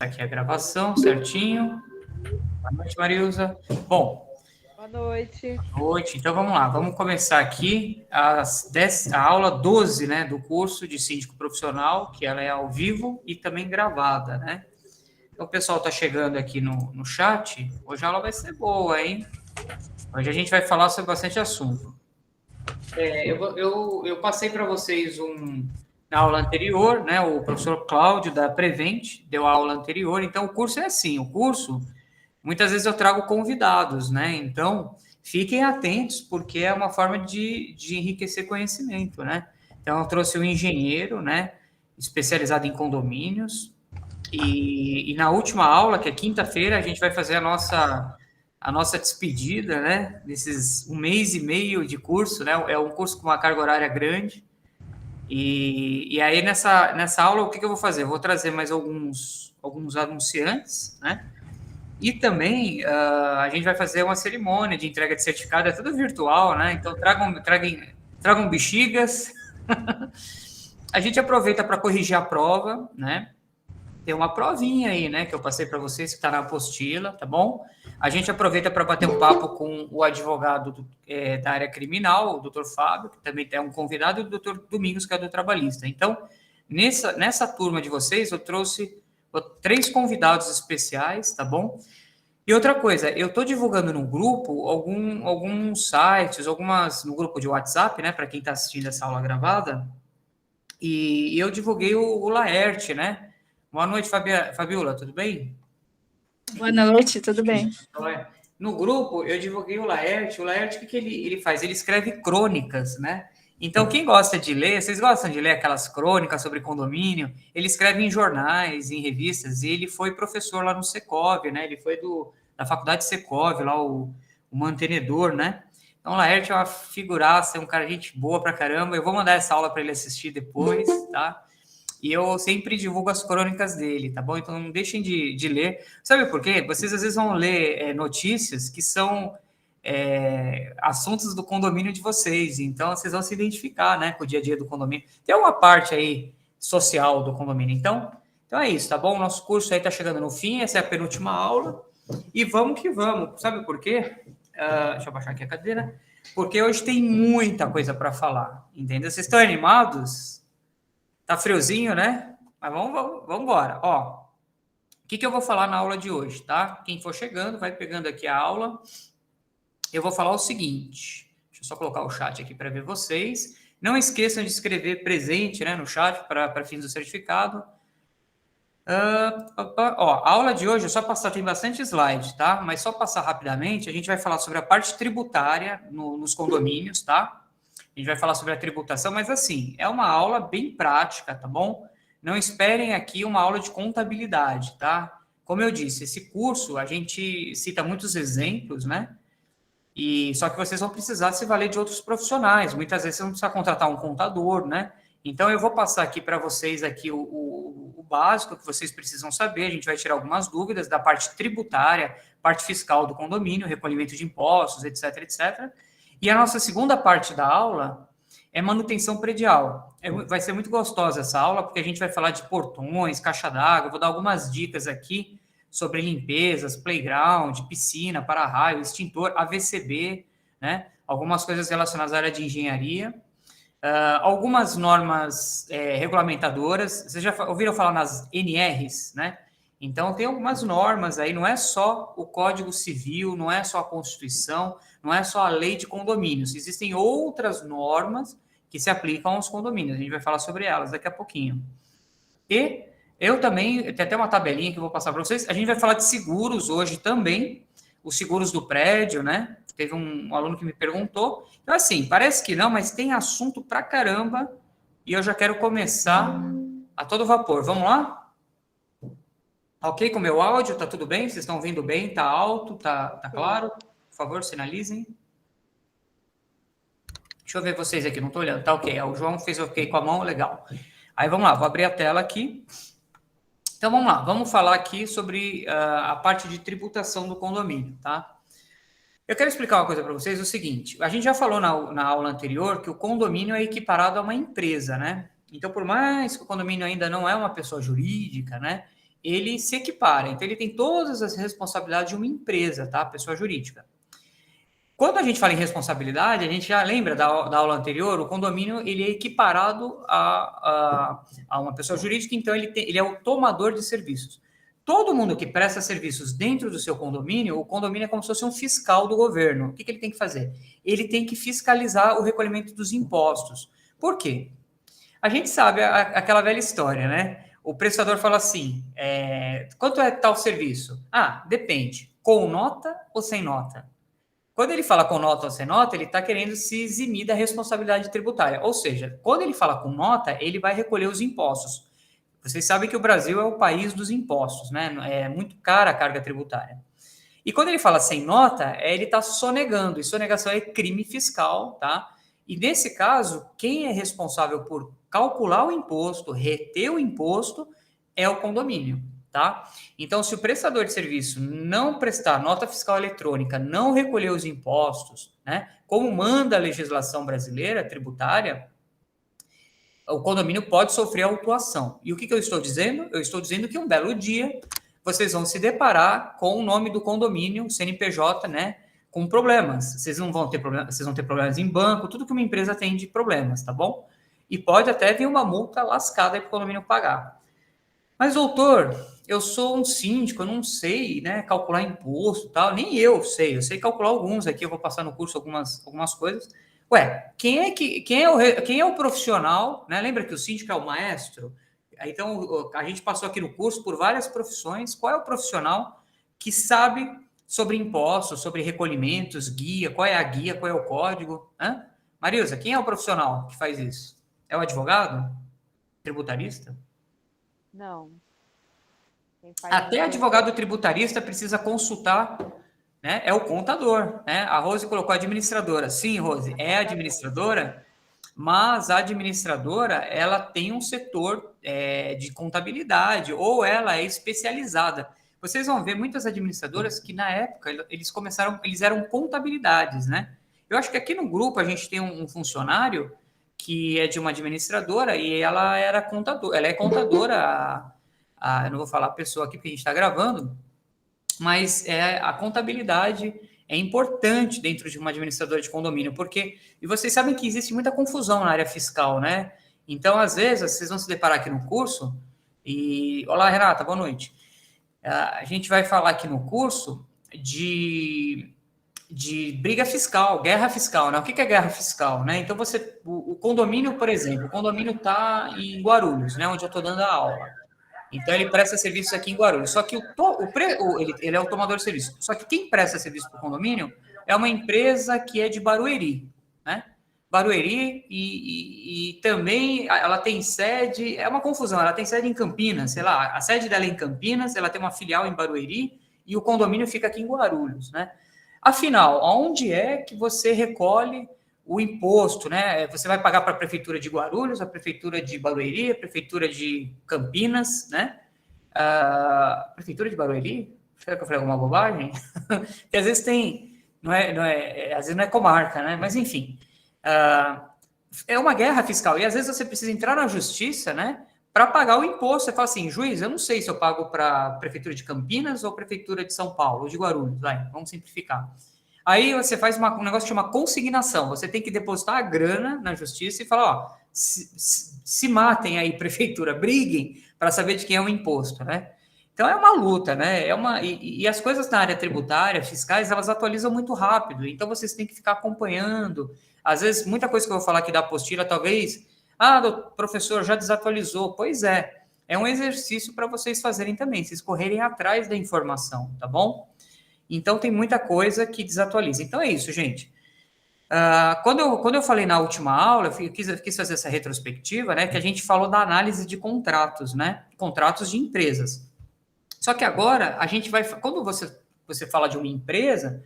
Aqui a gravação, certinho. Boa noite, Marilza. Bom, boa noite. Boa noite. Então, vamos lá. Vamos começar aqui a aula 12, né, do curso de síndico profissional, que ela é ao vivo e também gravada, né? Então, o pessoal está chegando aqui no chat. Hoje a aula vai ser boa, hein? Hoje a gente vai falar sobre bastante assunto. Eu passei para vocês na aula anterior, né? O professor Cláudio, da Prevent, deu a aula anterior. Então, o curso é assim. O curso, muitas vezes eu trago convidados, né? Então, fiquem atentos, porque é uma forma de enriquecer conhecimento, né? Então, eu trouxe um engenheiro, né? Especializado em condomínios. E na última aula, que é quinta-feira, a gente vai fazer a nossa despedida, né? Desses 1 mês e meio de curso, né? É um curso com uma carga horária grande. E aí, nessa aula, o que eu vou fazer? Eu vou trazer mais alguns anunciantes, né? E também a gente vai fazer uma cerimônia de entrega de certificado, é tudo virtual, né? Então, tragam bexigas. A gente aproveita para corrigir a prova, né? Tem uma provinha aí, né, que eu passei para vocês, que está na apostila, tá bom? A gente aproveita para bater um papo com o advogado da área criminal, o doutor Fábio, que também é um convidado, e o doutor Domingos, que é do trabalhista. Então, nessa turma de vocês, eu trouxe 3 convidados especiais, tá bom? E outra coisa, eu estou divulgando no grupo alguns sites, no grupo de WhatsApp, né, para quem está assistindo essa aula gravada, e eu divulguei o Laerte, né? Boa noite, Fabiola, tudo bem? Boa noite, tudo bem? No grupo, eu divulguei o Laerte. O Laerte, o que ele faz? Ele escreve crônicas, né? Então, quem gosta de ler, vocês gostam de ler aquelas crônicas sobre condomínio? Ele escreve em jornais, em revistas, e ele foi professor lá no Secov, né? Ele foi da faculdade Secov, lá o mantenedor, né? Então, o Laerte é uma figuraça, é um cara de gente boa pra caramba. Eu vou mandar essa aula para ele assistir depois, tá? E eu sempre divulgo as crônicas dele, tá bom? Então não deixem de ler. Sabe por quê? Vocês às vezes vão ler notícias que são assuntos do condomínio de vocês. Então vocês vão se identificar, né, com o dia a dia do condomínio. Tem uma parte aí social do condomínio. Então é isso, tá bom? O nosso curso aí tá chegando no fim. Essa é a penúltima aula. E vamos que vamos. Sabe por quê? Deixa eu baixar aqui a cadeira. Porque hoje tem muita coisa para falar, entendeu? Vocês estão animados? Tá friozinho, né? Mas vamos embora. Ó, o que eu vou falar na aula de hoje, tá? Quem for chegando, vai pegando aqui a aula. Eu vou falar o seguinte. Deixa eu só colocar o chat aqui para ver vocês. Não esqueçam de escrever presente, né, no chat para fins do certificado. A aula de hoje, é só passar, tem bastante slide, tá? Mas só passar rapidamente, a gente vai falar sobre a parte tributária nos condomínios, tá? A gente vai falar sobre a tributação, mas assim, é uma aula bem prática, tá bom? Não esperem aqui uma aula de contabilidade, tá? Como eu disse, esse curso, a gente cita muitos exemplos, né? Só que vocês vão precisar se valer de outros profissionais. Muitas vezes você não precisa contratar um contador, né? Então, eu vou passar aqui para vocês aqui o básico que vocês precisam saber. A gente vai tirar algumas dúvidas da parte tributária, parte fiscal do condomínio, recolhimento de impostos, etc, etc. E a nossa segunda parte da aula é manutenção predial. Vai ser muito gostosa essa aula, porque a gente vai falar de portões, caixa d'água, vou dar algumas dicas aqui sobre limpezas, playground, piscina, para-raio, extintor, AVCB, né? Algumas coisas relacionadas à área de engenharia. Algumas normas regulamentadoras. Vocês já ouviram falar nas NRs, né? Então, tem algumas normas aí, não é só o Código Civil, não é só a Constituição, não é só a lei de condomínios. Existem outras normas que se aplicam aos condomínios. A gente vai falar sobre elas daqui a pouquinho. E eu também, tem até uma tabelinha que eu vou passar para vocês. A gente vai falar de seguros hoje também, os seguros do prédio, né? Teve um aluno que me perguntou. Então, assim, parece que não, mas tem assunto pra caramba. E eu já quero começar a todo vapor. Vamos lá? Ok com o meu áudio? Tá tudo bem? Vocês estão ouvindo bem? Tá alto? Tá claro? Por favor, sinalizem. Deixa eu ver vocês aqui, não tô olhando. Tá ok. O João fez ok com a mão, legal. Aí vamos lá, vou abrir a tela aqui. Então vamos lá, vamos falar aqui sobre a parte de tributação do condomínio, tá? Eu quero explicar uma coisa para vocês, o seguinte, a gente já falou na aula anterior que o condomínio é equiparado a uma empresa, né? Então, por mais que o condomínio ainda não é uma pessoa jurídica, né? ele se equipara. Então, ele tem todas as responsabilidades de uma empresa, tá? Pessoa jurídica. Quando a gente fala em responsabilidade, a gente já lembra da aula anterior, o condomínio ele é equiparado a uma pessoa jurídica, então ele é o tomador de serviços. Todo mundo que presta serviços dentro do seu condomínio, o condomínio é como se fosse um fiscal do governo. O que ele tem que fazer? Ele tem que fiscalizar o recolhimento dos impostos. Por quê? A gente sabe aquela velha história, né? O prestador fala assim, quanto é tal serviço? Ah, depende. Com nota ou sem nota? Quando ele fala com nota ou sem nota, ele está querendo se eximir da responsabilidade tributária. Ou seja, quando ele fala com nota, ele vai recolher os impostos. Vocês sabem que o Brasil é o país dos impostos, né? É muito cara a carga tributária. E quando ele fala sem nota, ele está sonegando. E sonegação é crime fiscal, tá? E nesse caso, quem é responsável por calcular o imposto, reter o imposto, é o condomínio. Tá? Então, se o prestador de serviço não prestar nota fiscal eletrônica, não recolher os impostos, né, como manda a legislação brasileira tributária, o condomínio pode sofrer autuação. E o que eu estou dizendo? Eu estou dizendo que um belo dia vocês vão se deparar com o nome do condomínio, CNPJ, né, com problemas. Vocês não vão ter problemas, vocês vão ter problemas em banco, tudo que uma empresa tem de problemas, tá bom? E pode até vir uma multa lascada para o condomínio pagar. Mas, doutor, eu sou um síndico, eu não sei, né, calcular imposto e tal, nem eu sei calcular alguns aqui, eu vou passar no curso algumas coisas. Ué, quem é o profissional, né? Lembra que o síndico é o maestro? Então, a gente passou aqui no curso por várias profissões, qual é o profissional que sabe sobre impostos, sobre recolhimentos, guia, qual é a guia, qual é o código? Hã? Marilza, quem é o profissional que faz isso? É o advogado? Tributarista? Não. Até advogado tributarista precisa consultar, né? É o contador, né? A Rose colocou administradora. Sim, Rose, é administradora, mas a administradora, ela tem um setor de contabilidade, ou ela é especializada. Vocês vão ver muitas administradoras que, na época, eles eram contabilidades, né? Eu acho que aqui no grupo a gente tem um funcionário que é de uma administradora e ela era contadora, ela é contadora, eu não vou falar a pessoa aqui porque a gente está gravando, mas a contabilidade é importante dentro de uma administradora de condomínio, porque, e vocês sabem que existe muita confusão na área fiscal, né? Então, às vezes, vocês vão se deparar aqui no curso e... Olá, Renata, boa noite. A gente vai falar aqui no curso de briga fiscal, guerra fiscal, né? O que é guerra fiscal, né? Então, o condomínio, por exemplo, o condomínio está em Guarulhos, né? Onde eu estou dando a aula. Então, ele presta serviço aqui em Guarulhos. Só que ele é o tomador de serviço. Só que quem presta serviço para o condomínio é uma empresa que é de Barueri, né? Barueri e também ela tem sede... É uma confusão. Ela tem sede em Campinas, sei lá. A sede dela é em Campinas, ela tem uma filial em Barueri e o condomínio fica aqui em Guarulhos, né? Afinal, onde é que você recolhe o imposto, né? Você vai pagar para a prefeitura de Guarulhos, a prefeitura de Barueri, a prefeitura de Campinas, né? A prefeitura de Barueri? Será que eu falei alguma bobagem? Porque às vezes tem, às vezes não é comarca, né? Mas enfim, é uma guerra fiscal e às vezes você precisa entrar na justiça, né? Para pagar o imposto. Você fala assim, juiz, eu não sei se eu pago para a prefeitura de Campinas ou prefeitura de São Paulo ou de Guarulhos, vamos simplificar. Aí você faz um negócio que chama consignação. Você tem que depositar a grana na justiça e falar, ó, se matem aí, prefeitura, briguem para saber de quem é o imposto, né? Então é uma luta, né? E as coisas na área tributária, fiscais, elas atualizam muito rápido. Então vocês têm que ficar acompanhando. Às vezes, muita coisa que eu vou falar aqui da apostila, talvez, professor, já desatualizou. Pois é um exercício para vocês fazerem também, vocês correrem atrás da informação, tá bom? Então, tem muita coisa que desatualiza. Então, é isso, gente. Quando eu falei na última aula, eu quis fazer essa retrospectiva, né, que a gente falou da análise de contratos, né, contratos de empresas. Só que agora, a gente vai... Quando você fala de uma empresa,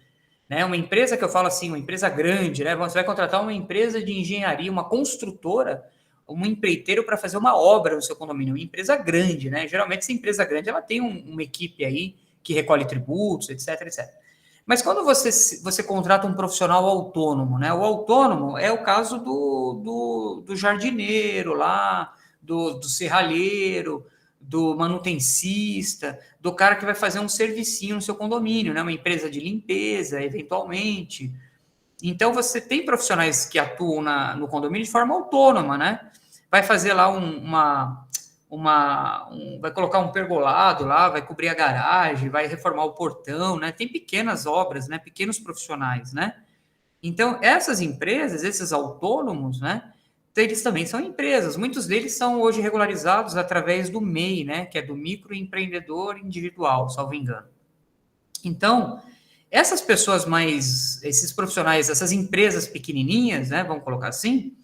né, uma empresa que eu falo assim, uma empresa grande, né, você vai contratar uma empresa de engenharia, uma construtora, um empreiteiro para fazer uma obra no seu condomínio, uma empresa grande, né? Geralmente, essa empresa grande, ela tem uma equipe aí que recolhe tributos, etc, etc. Mas quando você contrata um profissional autônomo, né? O autônomo é o caso do jardineiro lá, do serralheiro, do manutencista, do cara que vai fazer um servicinho no seu condomínio, né? Uma empresa de limpeza, eventualmente. Então, você tem profissionais que atuam no condomínio de forma autônoma, né? Vai fazer lá vai colocar um pergolado lá, vai cobrir a garagem, vai reformar o portão, né? Tem pequenas obras, né? Pequenos profissionais, né? Então, essas empresas, esses autônomos, né? Eles também são empresas. Muitos deles são hoje regularizados através do MEI, né? Que é do microempreendedor individual, salvo engano. Então, essas pessoas esses profissionais, essas empresas pequenininhas, né? Vamos colocar assim,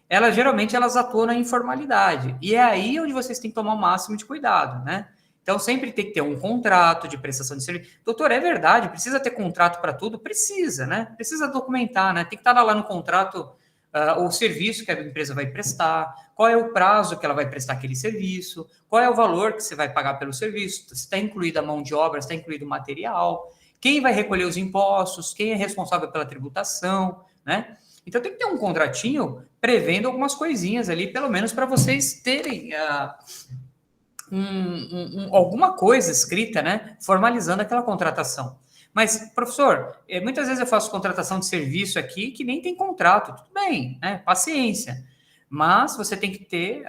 elas atuam na informalidade. E é aí onde vocês têm que tomar o máximo de cuidado, né? Então, sempre tem que ter um contrato de prestação de serviço. Doutor, é verdade, precisa ter contrato para tudo? Precisa, né? Precisa documentar, né? Tem que estar lá no contrato o serviço que a empresa vai prestar, qual é o prazo que ela vai prestar aquele serviço, qual é o valor que você vai pagar pelo serviço, se está incluída a mão de obra, se está incluído o material, quem vai recolher os impostos, quem é responsável pela tributação, né? Então, tem que ter um contratinho prevendo algumas coisinhas ali, pelo menos para vocês terem alguma coisa escrita, né? Formalizando aquela contratação. Mas, professor, muitas vezes eu faço contratação de serviço aqui que nem tem contrato. Tudo bem, né? Paciência. Mas você tem que ter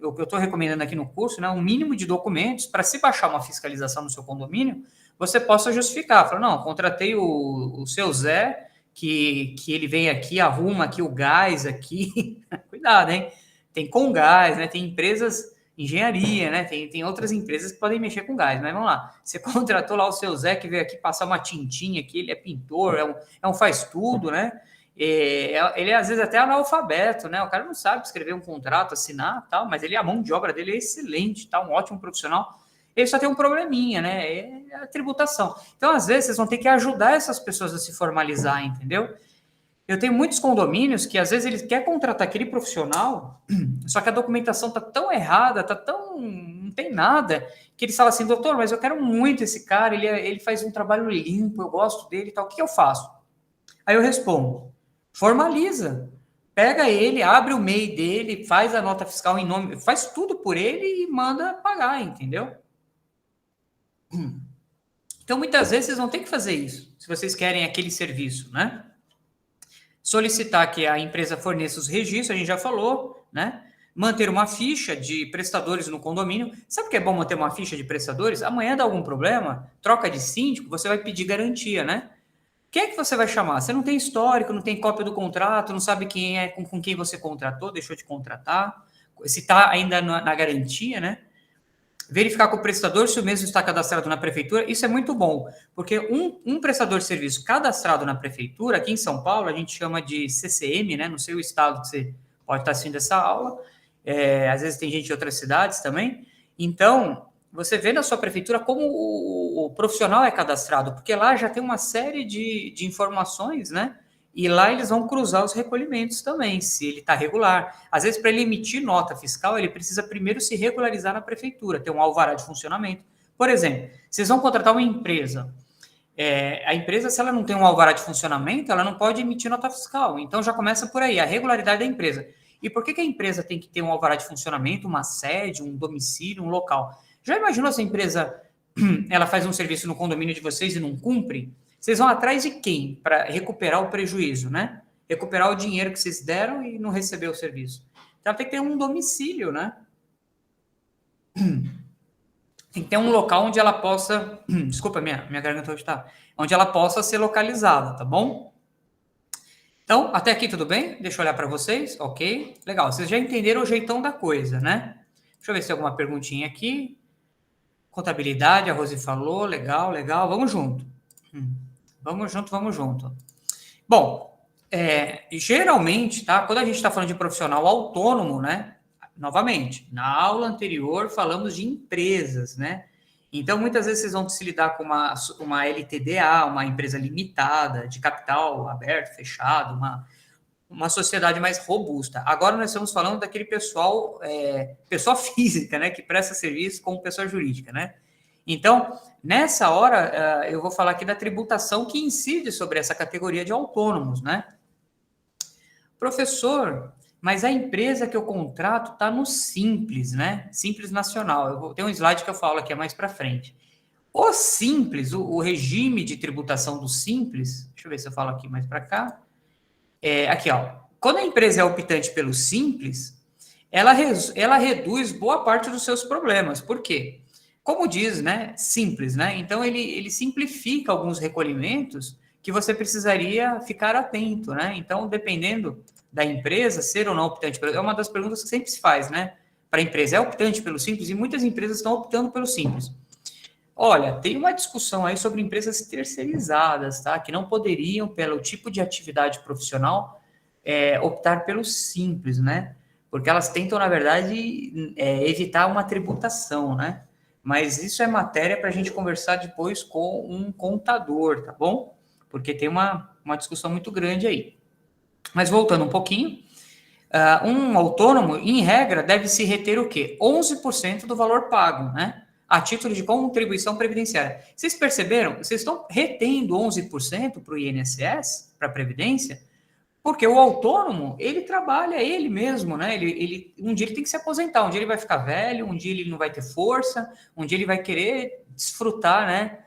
o que eu estou recomendando aqui no curso, né? Um mínimo de documentos para se baixar uma fiscalização no seu condomínio, você possa justificar. Fala, não, contratei o seu Zé, que ele vem aqui, arruma aqui o gás aqui. Cuidado, hein? Tem com gás, né? Tem empresas, engenharia, né? Tem outras empresas que podem mexer com gás, mas vamos lá. Você contratou lá o seu Zé, que veio aqui passar uma tintinha aqui, ele é pintor, é um faz tudo, né? Ele é, às vezes, até analfabeto, né? O cara não sabe escrever um contrato, assinar, tal, mas a mão de obra dele é excelente, tá? Um ótimo profissional. Ele só tem um probleminha, né? É a tributação. Então, às vezes, vocês vão ter que ajudar essas pessoas a se formalizar, entendeu? Eu tenho muitos condomínios que, às vezes, eles querem contratar aquele profissional, só que a documentação tá tão errada, não tem nada, que eles falam assim, doutor, mas eu quero muito esse cara, ele faz um trabalho limpo, eu gosto dele e tal, o que eu faço? Aí eu respondo, formaliza. Pega ele, abre o MEI dele, faz a nota fiscal em nome, faz tudo por ele e manda pagar, entendeu? Então, muitas vezes, vocês vão ter que fazer isso, se vocês querem aquele serviço, né? Solicitar que a empresa forneça os registros, a gente já falou, né? Manter uma ficha de prestadores no condomínio. Sabe o que é bom manter uma ficha de prestadores? Amanhã dá algum problema, troca de síndico, você vai pedir garantia, né? Quem é que você vai chamar? Você não tem histórico, não tem cópia do contrato, não sabe quem é, com quem você contratou, deixou de contratar, se está ainda na garantia, né? Verificar com o prestador se o mesmo está cadastrado na prefeitura, isso é muito bom, porque um prestador de serviço cadastrado na prefeitura, aqui em São Paulo, a gente chama de CCM, né? No seu estado que você pode estar assistindo essa aula, às vezes tem gente de outras cidades também, então você vê na sua prefeitura como o profissional é cadastrado, porque lá já tem uma série de informações, né? E lá eles vão cruzar os recolhimentos também, se ele está regular. Às vezes, para ele emitir nota fiscal, ele precisa primeiro se regularizar na prefeitura, ter um alvará de funcionamento. Por exemplo, vocês vão contratar uma empresa. A empresa, se ela não tem um alvará de funcionamento, ela não pode emitir nota fiscal. Então, já começa por aí, a regularidade da empresa. E por que a empresa tem que ter um alvará de funcionamento, uma sede, um domicílio, um local? Já imaginou se a empresa ela faz um serviço no condomínio de vocês e não cumpre? Vocês vão atrás de quem para recuperar o prejuízo, né? Recuperar o dinheiro que vocês deram e não receber o serviço. Então, tem que ter um domicílio, né? Tem que ter um local onde ela possa... Desculpa, minha garganta hoje tá... Onde ela possa ser localizada, tá bom? Então, até aqui tudo bem? Deixa eu olhar para vocês. Ok, legal. Vocês já entenderam o jeitão da coisa, né? Deixa eu ver se tem alguma perguntinha aqui. Contabilidade, a Rose falou. Legal. Vamos junto. Vamos junto. Bom, geralmente, tá? Quando a gente está falando de profissional autônomo, né? Novamente, na aula anterior falamos de empresas, né? Então, muitas vezes vocês vão se lidar com uma LTDA, uma empresa limitada, de capital aberto, fechado, uma sociedade mais robusta. Agora nós estamos falando daquele pessoa física, né? Que presta serviço como pessoa jurídica, né? Então, nessa hora, eu vou falar aqui da tributação que incide sobre essa categoria de autônomos, né? Professor, mas a empresa que eu contrato está no Simples, né? Simples Nacional. Eu vou ter um slide que eu falo aqui mais para frente. O Simples, o regime de tributação do Simples, deixa eu ver se eu falo aqui mais para cá. Aqui, ó. Quando a empresa é optante pelo Simples, ela reduz boa parte dos seus problemas. Por quê? Como diz, né? Simples, né? Então, ele simplifica alguns recolhimentos que você precisaria ficar atento, né? Então, dependendo da empresa, ser ou não optante pelo... É uma das perguntas que sempre se faz, né? Para a empresa, é optante pelo Simples? E muitas empresas estão optando pelo Simples. Olha, tem uma discussão aí sobre empresas terceirizadas, tá? Que não poderiam, pelo tipo de atividade profissional, optar pelo Simples, né? Porque elas tentam, na verdade, evitar uma tributação, né? Mas isso é matéria para a gente conversar depois com um contador, tá bom? Porque tem uma discussão muito grande aí. Mas voltando um pouquinho, um autônomo, em regra, deve se reter o quê? 11% do valor pago, né? A título de contribuição previdenciária. Vocês perceberam? Vocês estão retendo 11% para o INSS, para a Previdência, porque o autônomo, ele trabalha ele mesmo, né? Um dia ele tem que se aposentar, um dia ele vai ficar velho, um dia ele não vai ter força, um dia ele vai querer desfrutar, né?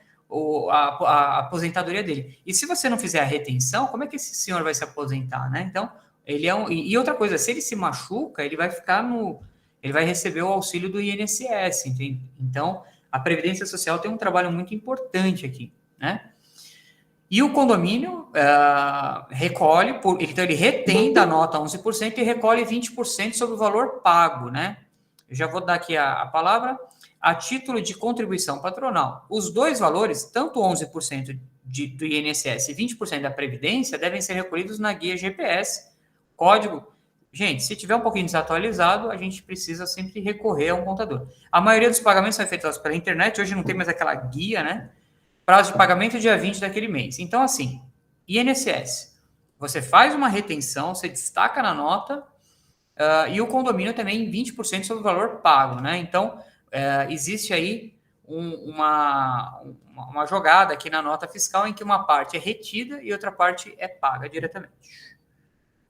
A aposentadoria dele. E se você não fizer a retenção, como é que esse senhor vai se aposentar, né? Então, e outra coisa, se ele se machuca, ele vai ficar ele vai receber o auxílio do INSS, entende? Então, a Previdência Social tem um trabalho muito importante aqui, né? E o condomínio recolhe, então ele retém da nota 11% e recolhe 20% sobre o valor pago, né? Eu já vou dar aqui a palavra, a título de contribuição patronal. Os dois valores, tanto 11% do INSS e 20% da Previdência, devem ser recolhidos na guia GPS, código. Gente, se tiver um pouquinho desatualizado, a gente precisa sempre recorrer a um contador. A maioria dos pagamentos são efetuados pela internet, hoje não tem mais aquela guia, né? Prazo de pagamento dia 20 daquele mês. Então, assim, INSS, você faz uma retenção, você destaca na nota, e o condomínio também 20% sobre o valor pago, né? Então, existe aí uma jogada aqui na nota fiscal em que uma parte é retida e outra parte é paga diretamente.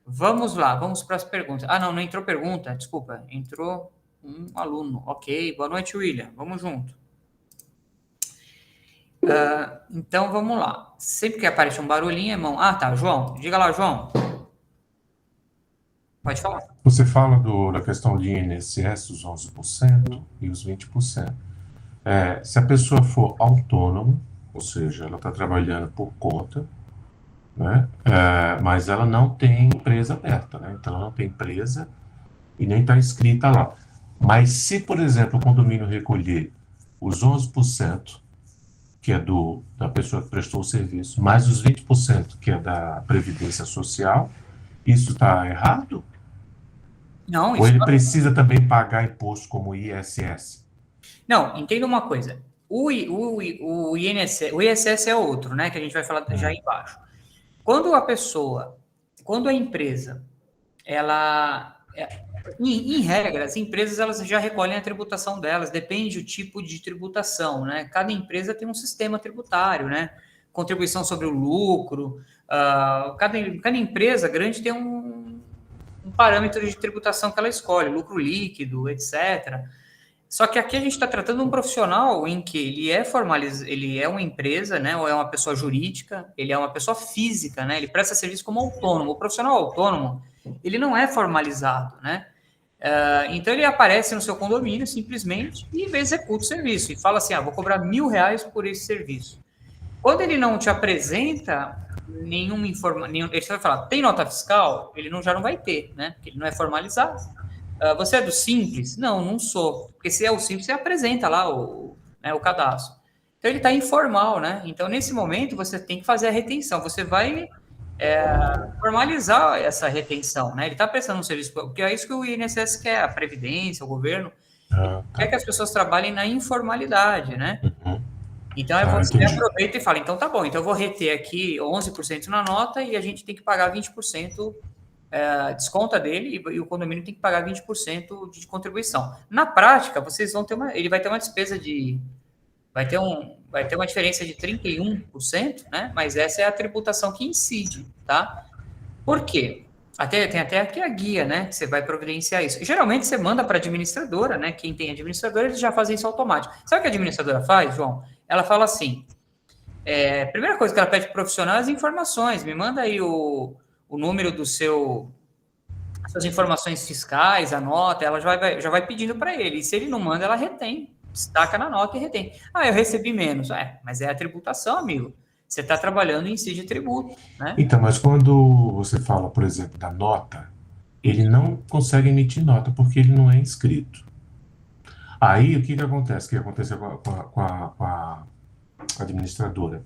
Vamos lá, vamos para as perguntas. Não entrou pergunta, desculpa, entrou um aluno. Ok, boa noite, William, vamos junto. Então, vamos lá. Sempre que aparece um barulhinho, irmão... tá, João. Diga lá, João. Pode falar. Você fala da questão de INSS, os 11% e os 20%. Se a pessoa for autônoma, ou seja, ela está trabalhando por conta, né? Mas ela não tem empresa aberta, né? Então, ela não tem empresa e nem está inscrita lá. Mas se, por exemplo, o condomínio recolher os 11%, que é da pessoa que prestou o serviço, mais os 20%, que é da Previdência Social, isso está errado? Não, isso Ou ele precisa também pagar imposto como ISS? Não, entenda uma coisa. O ISS é outro, né? Que a gente vai falar já embaixo. Quando a empresa, em regra, as empresas elas já recolhem a tributação delas, depende do tipo de tributação, né? Cada empresa tem um sistema tributário, né? Contribuição sobre o lucro, cada empresa grande tem um parâmetro de tributação que ela escolhe, lucro líquido, etc. Só que aqui a gente está tratando um profissional em que ele é uma empresa, né? Ou é uma pessoa jurídica, ele é uma pessoa física, né? Ele presta serviço como autônomo. O profissional autônomo, ele não é formalizado, né? Então ele aparece no seu condomínio simplesmente e executa o serviço e fala assim: vou cobrar R$1.000 por esse serviço. Quando ele não te apresenta nenhuma informação, ele vai falar, tem nota fiscal? Ele já não vai ter, né? Porque ele não é formalizado. Você é do Simples? Não sou. Porque se é o Simples, você apresenta lá o cadastro. Então ele está informal, né? Então nesse momento você tem que fazer a retenção. Você vai formalizar essa retenção, né? Ele está prestando um serviço, porque é isso que o INSS quer, a Previdência, o governo, quer que as pessoas trabalhem na informalidade, né? Então, você aproveita e fala, então tá bom, então eu vou reter aqui 11% na nota e a gente tem que pagar 20%, desconta dele e o condomínio tem que pagar 20% de contribuição. Na prática, vocês vão ter ele vai ter uma despesa vai ter uma diferença de 31%, né? Mas essa é a tributação que incide, tá? Por quê? Tem até aqui a guia, né? Que você vai providenciar isso. Geralmente você manda para a administradora, né? Quem tem administradora, eles já fazem isso automático. Sabe o que a administradora faz, João? Ela fala assim: primeira coisa que ela pede para o profissional é as informações. Me manda aí o número do suas informações fiscais, a nota, ela já vai pedindo para ele. E se ele não manda, ela retém. Destaca na nota e retém. Ah, eu recebi menos. Mas é a tributação, amigo. Você está trabalhando em si de tributo, né? Então, mas quando você fala, por exemplo, da nota, ele não consegue emitir nota porque ele não é inscrito. Aí, o que acontece? O que aconteceu com a administradora?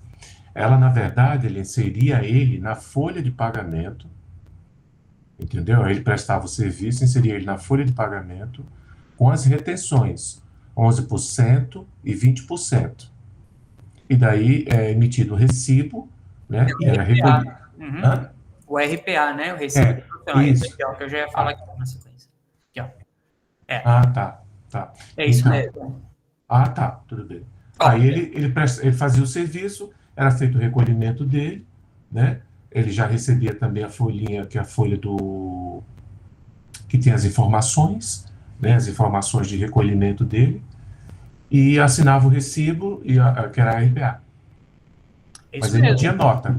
Ela, na verdade, ele inseria ele na folha de pagamento, entendeu? Aí ele prestava o serviço, inseria ele na folha de pagamento com as retenções, 11% e 20%. E daí é emitido o recibo, né? E era recolhido. Uhum. O RPA, né? O recibo do profissional. Isso. Aqui, ó, que eu já ia falar aqui na sequência. Aqui, ó. Tá. É isso Então, mesmo. tá, tudo bem. Aí ele fazia o serviço, era feito o recolhimento dele, né? Ele já recebia também a folhinha, que é a folha que tem as informações, né? As informações de recolhimento dele, e assinava o recibo, que era a RPA. Mas ele não tinha nota.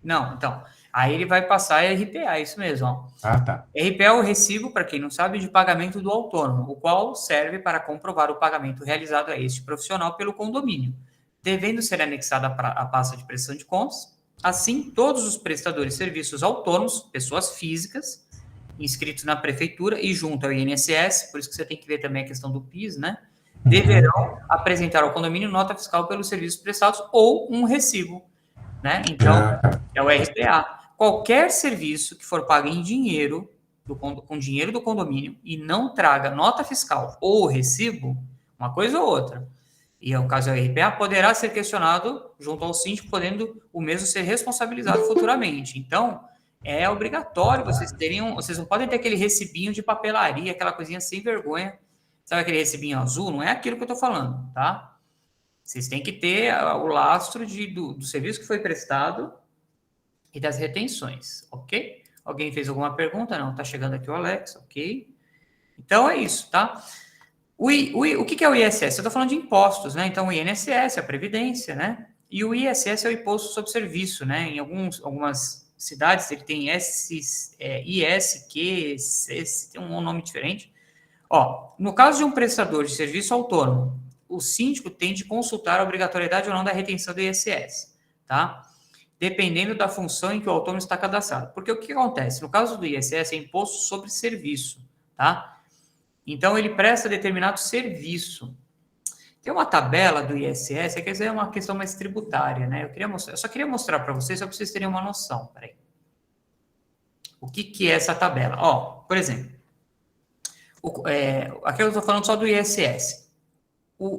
Não, então. Aí ele vai passar a RPA, isso mesmo, ó. Tá. RPA é o recibo, para quem não sabe, de pagamento do autônomo, o qual serve para comprovar o pagamento realizado a este profissional pelo condomínio, devendo ser anexada à pasta de prestação de contas. Assim, todos os prestadores de serviços autônomos, pessoas físicas, inscritos na prefeitura e junto ao INSS, por isso que você tem que ver também a questão do PIS, né? Deverão apresentar ao condomínio nota fiscal pelos serviços prestados ou um recibo, né? Então, é o RPA. Qualquer serviço que for pago em dinheiro, com dinheiro do condomínio, e não traga nota fiscal ou recibo, uma coisa ou outra, e no caso é o RPA, poderá ser questionado junto ao síndico, podendo o mesmo ser responsabilizado futuramente. Então, é obrigatório vocês não podem ter aquele recibinho de papelaria, aquela coisinha sem vergonha. Sabe aquele recibinho azul? Não é aquilo que eu estou falando, tá? Vocês têm que ter o lastro do serviço que foi prestado e das retenções, ok? Alguém fez alguma pergunta? Não, tá chegando aqui o Alex, ok? Então é isso, tá? O que é o ISS? Eu tô falando de impostos, né? Então o INSS, a Previdência, né? E o ISS é o Imposto sobre Serviço, né? Em algumas cidades ele tem ISQ, tem um nome diferente. Ó, no caso de um prestador de serviço autônomo, o síndico tem de consultar a obrigatoriedade ou não da retenção do ISS, tá? Dependendo da função em que o autônomo está cadastrado. Porque o que acontece? No caso do ISS, é imposto sobre serviço, tá? Então, ele presta determinado serviço. Tem uma tabela do ISS, quer dizer, é uma questão mais tributária, né? Eu só queria mostrar para vocês, só para vocês terem uma noção. Peraí. O que é essa tabela? Ó, por exemplo, aqui eu estou falando só do ISS.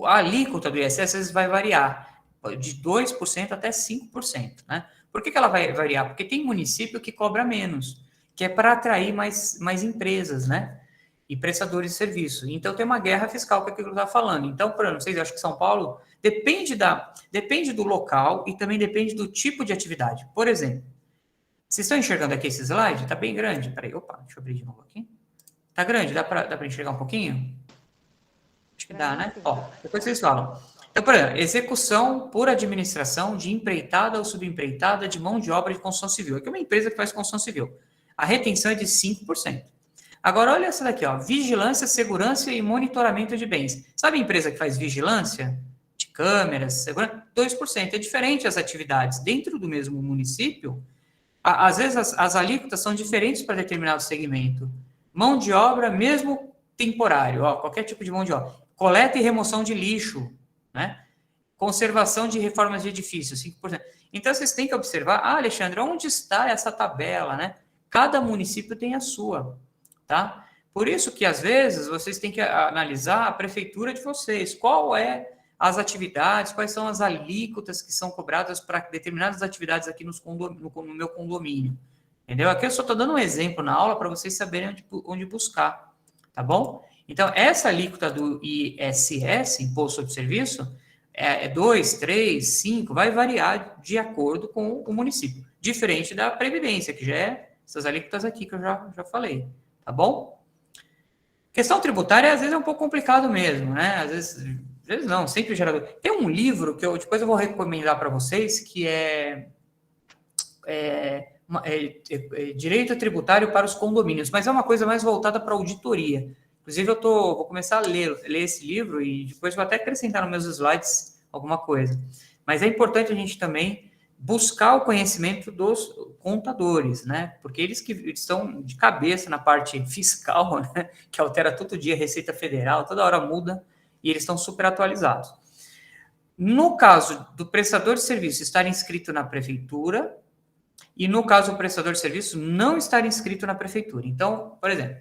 A alíquota do ISS às vezes vai variar de 2% até 5%, né? Por que ela vai variar? Porque tem município que cobra menos, que é para atrair mais empresas, né? E prestadores de serviço. Então, tem uma guerra fiscal, que é aquilo que eu estava falando. Então, por exemplo, vocês acham que São Paulo depende do local e também depende do tipo de atividade. Por exemplo, vocês estão enxergando aqui esse slide? Está bem grande. Peraí, deixa eu abrir de novo aqui. Está grande? Dá para enxergar um pouquinho? Acho que dá, né? Ó, depois vocês falam. Então, por exemplo, execução por administração de empreitada ou subempreitada de mão de obra de construção civil. Aqui é uma empresa que faz construção civil. A retenção é de 5%. Agora, olha essa daqui, ó. Vigilância, segurança e monitoramento de bens. Sabe a empresa que faz vigilância de câmeras, segurança? 2%. É diferente as atividades. Dentro do mesmo município, às vezes as alíquotas são diferentes para determinado segmento. Mão de obra, mesmo temporário, ó, qualquer tipo de mão de obra. Coleta e remoção de lixo, né? Conservação de reformas de edifícios, 5%. Então, vocês têm que observar, Alexandre, onde está essa tabela, né? Cada município tem a sua, tá? Por isso que, às vezes, vocês têm que analisar a prefeitura de vocês. Qual é as atividades, quais são as alíquotas que são cobradas para determinadas atividades aqui no meu condomínio. Entendeu? Aqui eu só estou dando um exemplo na aula para vocês saberem onde buscar, tá bom? Então, essa alíquota do ISS, Imposto sobre Serviço, é 2, 3, 5, vai variar de acordo com o município. Diferente da Previdência, que já é essas alíquotas aqui que eu já falei, tá bom? Questão tributária, às vezes, é um pouco complicado mesmo, né? Às vezes não, sempre gerador. Tem um livro que depois eu vou recomendar para vocês, que é Direito Tributário para os Condomínios, mas é uma coisa mais voltada para auditoria. Inclusive, vou começar a ler esse livro e depois vou até acrescentar nos meus slides alguma coisa. Mas é importante a gente também buscar o conhecimento dos contadores, né? Porque eles que estão de cabeça na parte fiscal, né? Que altera todo dia a Receita Federal, toda hora muda, e eles estão super atualizados. No caso do prestador de serviço estar inscrito na prefeitura, e no caso do prestador de serviço não estar inscrito na prefeitura. Então, por exemplo,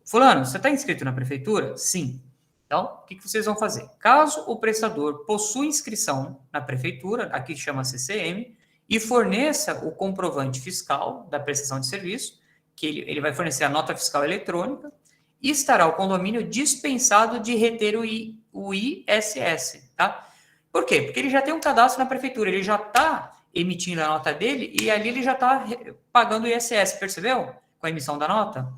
fulano, você está inscrito na prefeitura? Sim. Então, o que vocês vão fazer? Caso o prestador possua inscrição na prefeitura, aqui chama CCM, e forneça o comprovante fiscal da prestação de serviço, que ele vai fornecer a nota fiscal eletrônica, e estará o condomínio dispensado de reter o ISS, tá? Por quê? Porque ele já tem um cadastro na prefeitura, ele já está emitindo a nota dele e ali ele já está pagando o ISS, percebeu? Com a emissão da nota.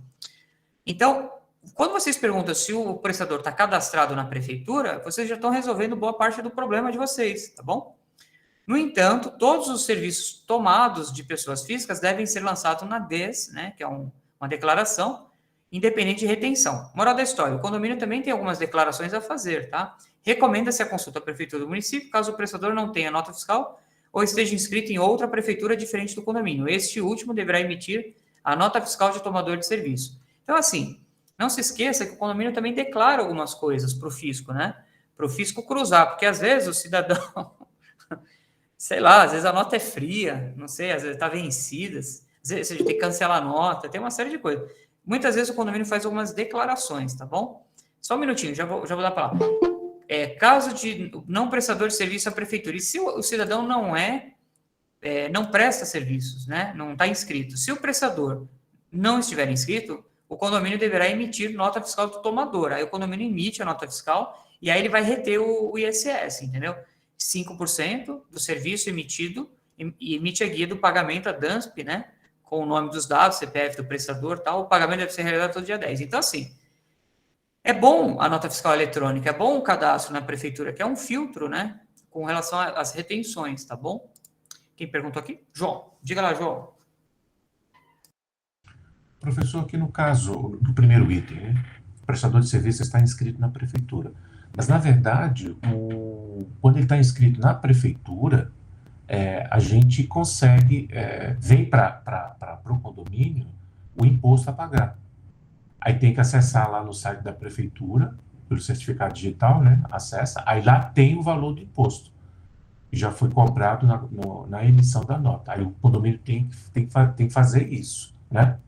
Então, quando vocês perguntam se o prestador está cadastrado na prefeitura, vocês já estão resolvendo boa parte do problema de vocês, tá bom? No entanto, todos os serviços tomados de pessoas físicas devem ser lançados na DES, né, que é uma declaração, independente de retenção. Moral da história, o condomínio também tem algumas declarações a fazer, tá? Recomenda-se a consulta à prefeitura do município, caso o prestador não tenha nota fiscal ou esteja inscrito em outra prefeitura diferente do condomínio. Este último deverá emitir a nota fiscal de tomador de serviço. Então, assim, não se esqueça que o condomínio também declara algumas coisas para o fisco, né? Para o fisco cruzar, porque às vezes o cidadão, sei lá, às vezes a nota é fria, não sei, às vezes está vencida, às vezes você tem que cancelar a nota, tem uma série de coisas. Muitas vezes o condomínio faz algumas declarações, tá bom? Só um minutinho, já vou dar a palavra. Caso de não prestador de serviço à prefeitura, e se o cidadão não presta serviços, né? Não está inscrito. Se o prestador não estiver inscrito, o condomínio deverá emitir nota fiscal do tomador. Aí o condomínio emite a nota fiscal e aí ele vai reter o ISS, entendeu? 5% do serviço emitido e emite a guia do pagamento, a DANSP, né? Com o nome dos dados, CPF do prestador, tal. O pagamento deve ser realizado todo dia 10. Então, assim, é bom a nota fiscal eletrônica, é bom o cadastro na prefeitura, que é um filtro, né? Com relação às retenções, tá bom? Quem perguntou aqui? João. Diga lá, João. Professor, aqui no caso do primeiro item, né? O prestador de serviço está inscrito na prefeitura. Mas, na verdade, quando ele está inscrito na prefeitura, a gente consegue, vem para o condomínio o imposto a pagar. Aí tem que acessar lá no site da prefeitura, pelo certificado digital, né? Acessa, aí lá tem o valor do imposto. Já foi cobrado na emissão da nota. Aí o condomínio tem que fazer isso, né?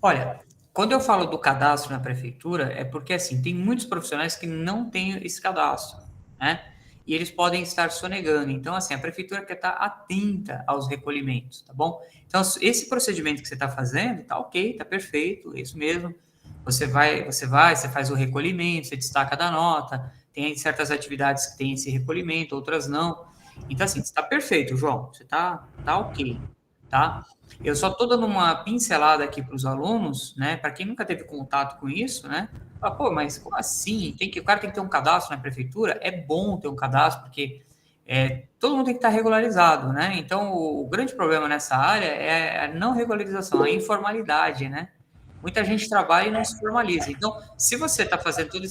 Olha, quando eu falo do cadastro na prefeitura, é porque, assim, tem muitos profissionais que não têm esse cadastro, né? E eles podem estar sonegando. Então, assim, a prefeitura quer estar atenta aos recolhimentos, tá bom? Então, esse procedimento que você está fazendo, tá ok, tá perfeito, é isso mesmo. Você faz o recolhimento, você destaca da nota, tem certas atividades que tem esse recolhimento, outras não. Então, assim, está perfeito, João, você tá ok, tá? Eu só estou dando uma pincelada aqui para os alunos, né? Para quem nunca teve contato com isso, né? Fala, pô, mas como assim? O cara tem que ter um cadastro na prefeitura? É bom ter um cadastro, porque todo mundo tem que estar regularizado, né? Então, o grande problema nessa área é a não regularização, a informalidade, né? Muita gente trabalha e não se formaliza. Então, se você está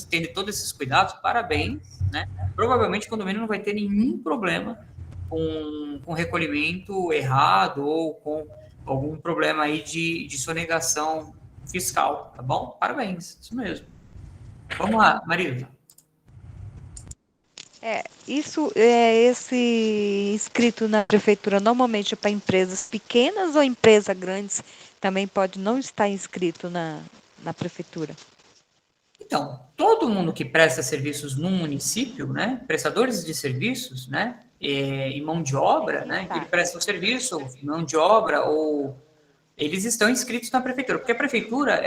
tendo todos esses cuidados, parabéns, né? Provavelmente o condomínio não vai ter nenhum problema com recolhimento errado ou com algum problema aí de sonegação fiscal, tá bom? Parabéns, isso mesmo. Vamos lá, Marisa. Esse inscrito na prefeitura normalmente é para empresas pequenas ou empresas grandes também pode não estar inscrito na prefeitura? Então, todo mundo que presta serviços num município, né, prestadores de serviços, né, e mão de obra, né, que prestam serviço, mão de obra, ou eles estão inscritos na prefeitura, porque a prefeitura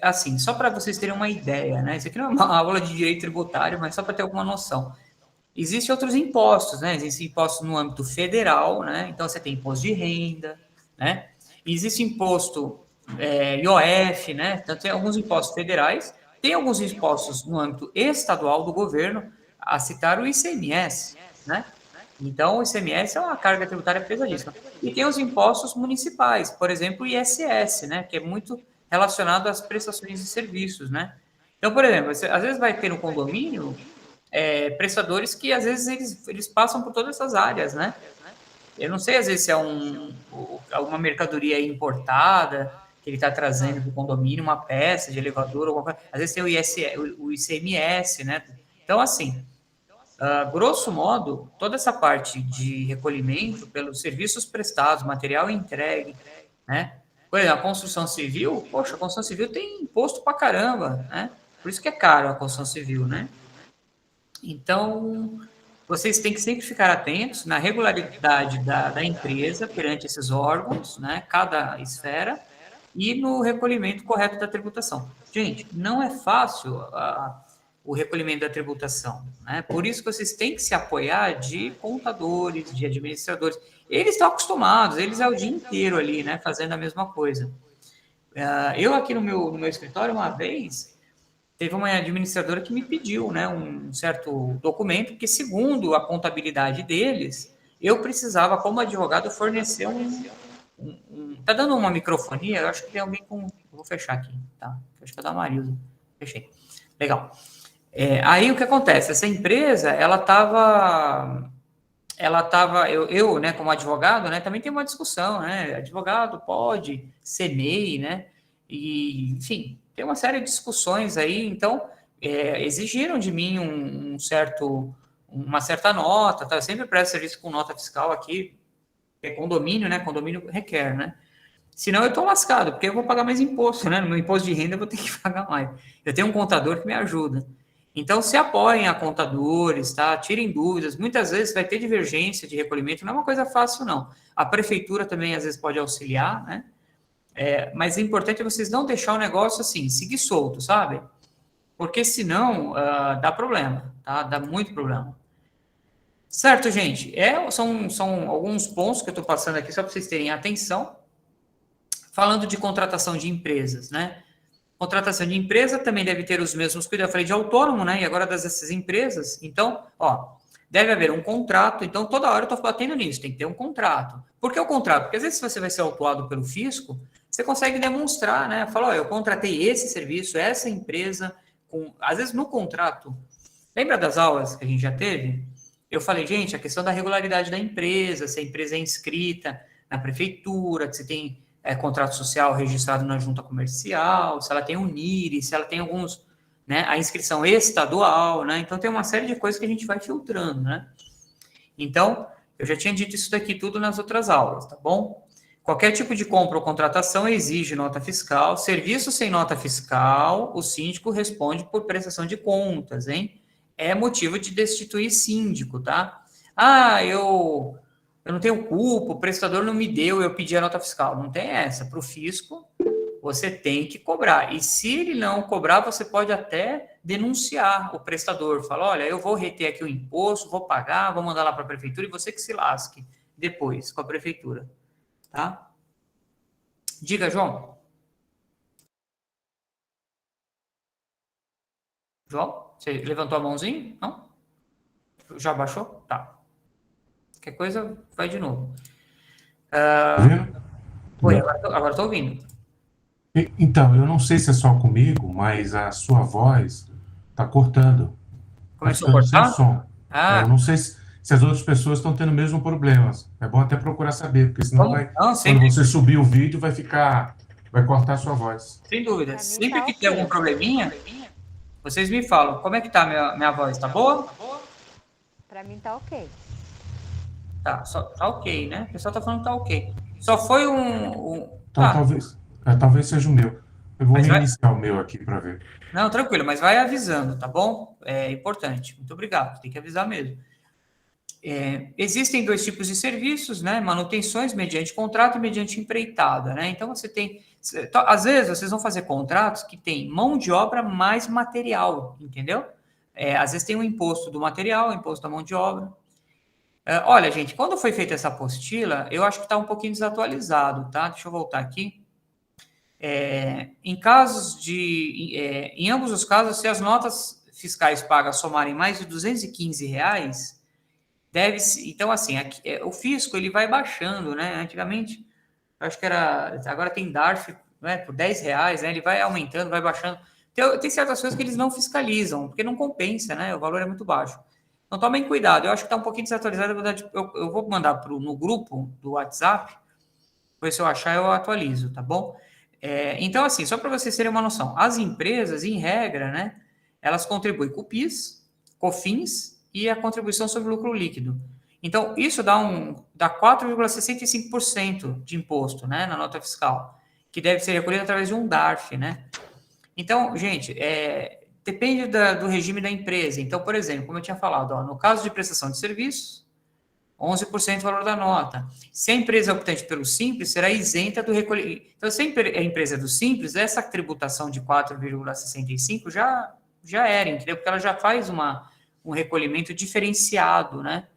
assim, só para vocês terem uma ideia, né, isso aqui não é uma aula de direito tributário, mas só para ter alguma noção. Existem outros impostos, né? Existem impostos no âmbito federal, né? Então, você tem imposto de renda, né? Existe imposto IOF, né? Então, tem alguns impostos federais, tem alguns impostos no âmbito estadual do governo, a citar o ICMS, né? Então, o ICMS é uma carga tributária pesadíssima. E tem os impostos municipais, por exemplo, o ISS, né? Que é muito relacionado às prestações de serviços, né? Então, por exemplo, você, às vezes vai ter no condomínio prestadores que, às vezes, eles passam por todas essas áreas, né? Eu não sei, às vezes, se é alguma mercadoria importada que ele está trazendo para o condomínio, uma peça de elevador, ou qualquer... Às vezes tem o ICMS, né? Então, assim, grosso modo, toda essa parte de recolhimento pelos serviços prestados, material entregue, né? Por exemplo, a construção civil, poxa, a construção civil tem imposto pra caramba, né? Por isso que é caro a construção civil, né? Então, vocês têm que sempre ficar atentos na regularidade da empresa perante esses órgãos, né, cada esfera, e no recolhimento correto da tributação. Gente, não é fácil o recolhimento da tributação, né? Por isso que vocês têm que se apoiar de contadores, de administradores. Eles estão acostumados, eles é o dia inteiro ali, né, fazendo a mesma coisa. Eu aqui no meu escritório, uma vez, teve uma administradora que me pediu, né, um certo documento, que segundo a contabilidade deles, eu precisava, como advogado, fornecer tá dando uma microfonia? Eu acho que tem alguém com... Vou fechar aqui, tá? Acho que é da Marilza. Fechei. Legal. Aí o que acontece? Essa empresa, ela tava, eu, né, como advogado, né, também tem uma discussão, né? Advogado pode ser MEI, né? E, enfim, tem uma série de discussões aí, então exigiram de mim uma certa nota, tá? Eu sempre presto serviço com nota fiscal aqui, é condomínio, né? Condomínio requer, né? Senão eu tô lascado, porque eu vou pagar mais imposto, né? No meu imposto de renda eu vou ter que pagar mais. Eu tenho um contador que me ajuda. Então, se apoiem a contadores, tá? Tirem dúvidas. Muitas vezes vai ter divergência de recolhimento, não é uma coisa fácil, não. A prefeitura também, às vezes, pode auxiliar, né? Mas é importante vocês não deixar o negócio assim, seguir solto, sabe? Porque senão dá problema, tá? Dá muito problema. Certo, gente? São alguns pontos que eu estou passando aqui só para vocês terem atenção. Falando de contratação de empresas, né? Contratação de empresa também deve ter os mesmos cuidados. Eu falei de autônomo, né? E agora dessas empresas. Então, deve haver um contrato. Então, toda hora eu estou batendo nisso. Tem que ter um contrato. Por que o contrato? Porque às vezes, se você vai ser autuado pelo fisco, você consegue demonstrar, né? Fala, eu contratei esse serviço, essa empresa. Às vezes, no contrato. Lembra das aulas que a gente já teve? Eu falei, gente, a questão da regularidade da empresa, se a empresa é inscrita na prefeitura, se tem contrato social registrado na junta comercial, se ela tem NIRI, se ela tem alguns, né, a inscrição estadual, né? Então, tem uma série de coisas que a gente vai filtrando, né? Então, eu já tinha dito isso daqui tudo nas outras aulas, tá bom? Qualquer tipo de compra ou contratação exige nota fiscal. Serviço sem nota fiscal, o síndico responde por prestação de contas, hein? É motivo de destituir síndico, tá? Eu não tenho culpa, o prestador não me deu, eu pedi a nota fiscal. Não tem essa. Para o fisco, você tem que cobrar. E se ele não cobrar, você pode até denunciar o prestador. Fala, olha, eu vou reter aqui o imposto, vou pagar, vou mandar lá para a prefeitura e você que se lasque depois com a prefeitura. Tá? Diga, João. João, você levantou a mãozinha? Não? Já baixou? Tá. Qualquer coisa, vai de novo. Oi, agora estou ouvindo. Então, eu não sei se é só comigo, mas a sua voz está cortando. Começou a cortar? Sem som. Eu não sei se as outras pessoas estão tendo o mesmo problema. É bom até procurar saber, porque senão quando você subir o vídeo, vai cortar a sua voz. Sem dúvida. Sempre que tem algum probleminha, vocês me falam. Como é que tá minha voz? Tá boa? Para mim tá ok. Tá ok, né? O pessoal tá falando que tá ok. Só foi Então, talvez seja o meu. Eu vou reiniciar o meu aqui para ver. Não, tranquilo, mas vai avisando, tá bom? É importante. Muito obrigado. Tem que avisar mesmo. Existem dois tipos de serviços, né? Manutenções mediante contrato e mediante empreitada, né? Então, você tem... Às vezes, vocês vão fazer contratos que tem mão de obra mais material, entendeu? Às vezes tem o imposto do material, o imposto da mão de obra. Olha, gente, quando foi feita essa apostila, eu acho que está um pouquinho desatualizado, tá? Deixa eu voltar aqui. Em ambos os casos, se as notas fiscais pagas somarem mais de R$215, deve-se. Então, assim, o fisco ele vai baixando, né? Antigamente, eu acho que agora tem DARF, né, por R$10, né? Ele vai aumentando, vai baixando. Tem certas coisas que eles não fiscalizam, porque não compensa, né? O valor é muito baixo. Então, tomem cuidado. Eu acho que está um pouquinho desatualizado. Eu vou mandar no grupo do WhatsApp, depois se eu achar, eu atualizo, tá bom? Então, assim, só para vocês terem uma noção, as empresas, em regra, né, elas contribuem com o PIS, COFINS e a contribuição sobre o lucro líquido. Então, isso dá 4,65% de imposto, né, na nota fiscal, que deve ser recolhido através de um DARF, né? Então, gente, depende do regime da empresa. Então, por exemplo, como eu tinha falado, no caso de prestação de serviços, 11% do valor da nota. Se a empresa é optante pelo Simples, será isenta do recolhimento. Então, se a empresa é do Simples, essa tributação de 4,65 já era, entendeu? Porque ela já faz um recolhimento diferenciado, né?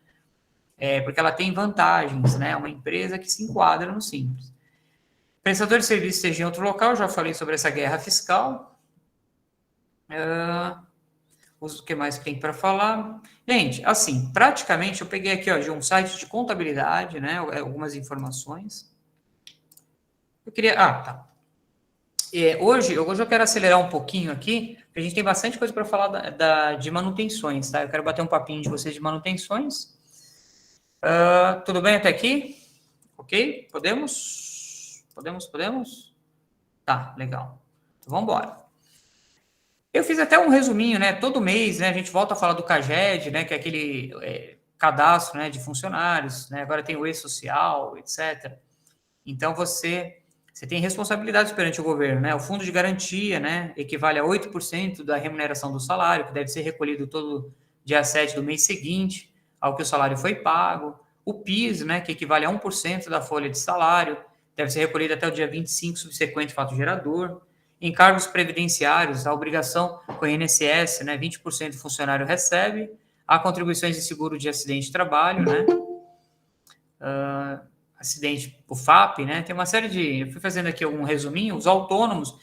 Porque ela tem vantagens, né? Uma empresa que se enquadra no Simples. Prestador de serviço seja em outro local, já falei sobre essa guerra fiscal. O que mais que tem para falar? Gente, assim, praticamente eu peguei aqui, de um site de contabilidade, né, algumas informações. Eu queria... tá. Hoje eu quero acelerar um pouquinho aqui, porque a gente tem bastante coisa para falar de manutenções, tá? Eu quero bater um papinho de vocês de manutenções. Tudo bem até aqui? Ok? Podemos? Tá, legal. Então, vamos embora. Eu fiz até um resuminho, né? Todo mês, né? A gente volta a falar do CAGED, né? Que é aquele cadastro, né? De funcionários, né? Agora tem o E-Social, etc. Então, você tem responsabilidades perante o governo, né? O fundo de garantia, né? Equivale a 8% da remuneração do salário, que deve ser recolhido todo dia 7 do mês seguinte ao que o salário foi pago. O PIS, né? Que equivale a 1% da folha de salário, deve ser recolhido até o dia 25 subsequente fato gerador. Encargos previdenciários, a obrigação com o INSS, né, 20% do funcionário recebe, há contribuições de seguro de acidente de trabalho, né, acidente, o FAP, né, tem uma série eu fui fazendo aqui um resuminho, os autônomos,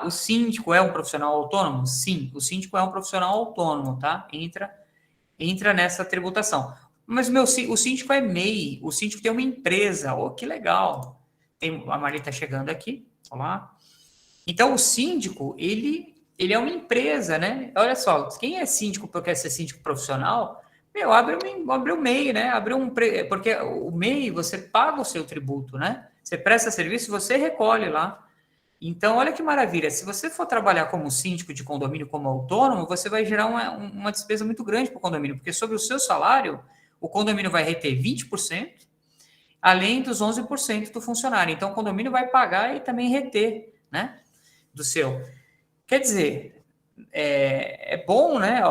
o síndico é um profissional autônomo? Sim, o síndico é um profissional autônomo, tá, entra nessa tributação, mas o síndico é MEI, o síndico tem uma empresa, que legal, a Marli está chegando aqui, olá. Então, o síndico, ele é uma empresa, né? Olha só, quem é síndico porque quer ser síndico profissional, abre um MEI, né? Porque o MEI, você paga o seu tributo, né? Você presta serviço, você recolhe lá. Então, olha que maravilha. Se você for trabalhar como síndico de condomínio, como autônomo, você vai gerar uma despesa muito grande para o condomínio, porque sobre o seu salário, o condomínio vai reter 20%, além dos 11% do funcionário. Então, o condomínio vai pagar e também reter, né? Do seu. Quer dizer, é bom, né?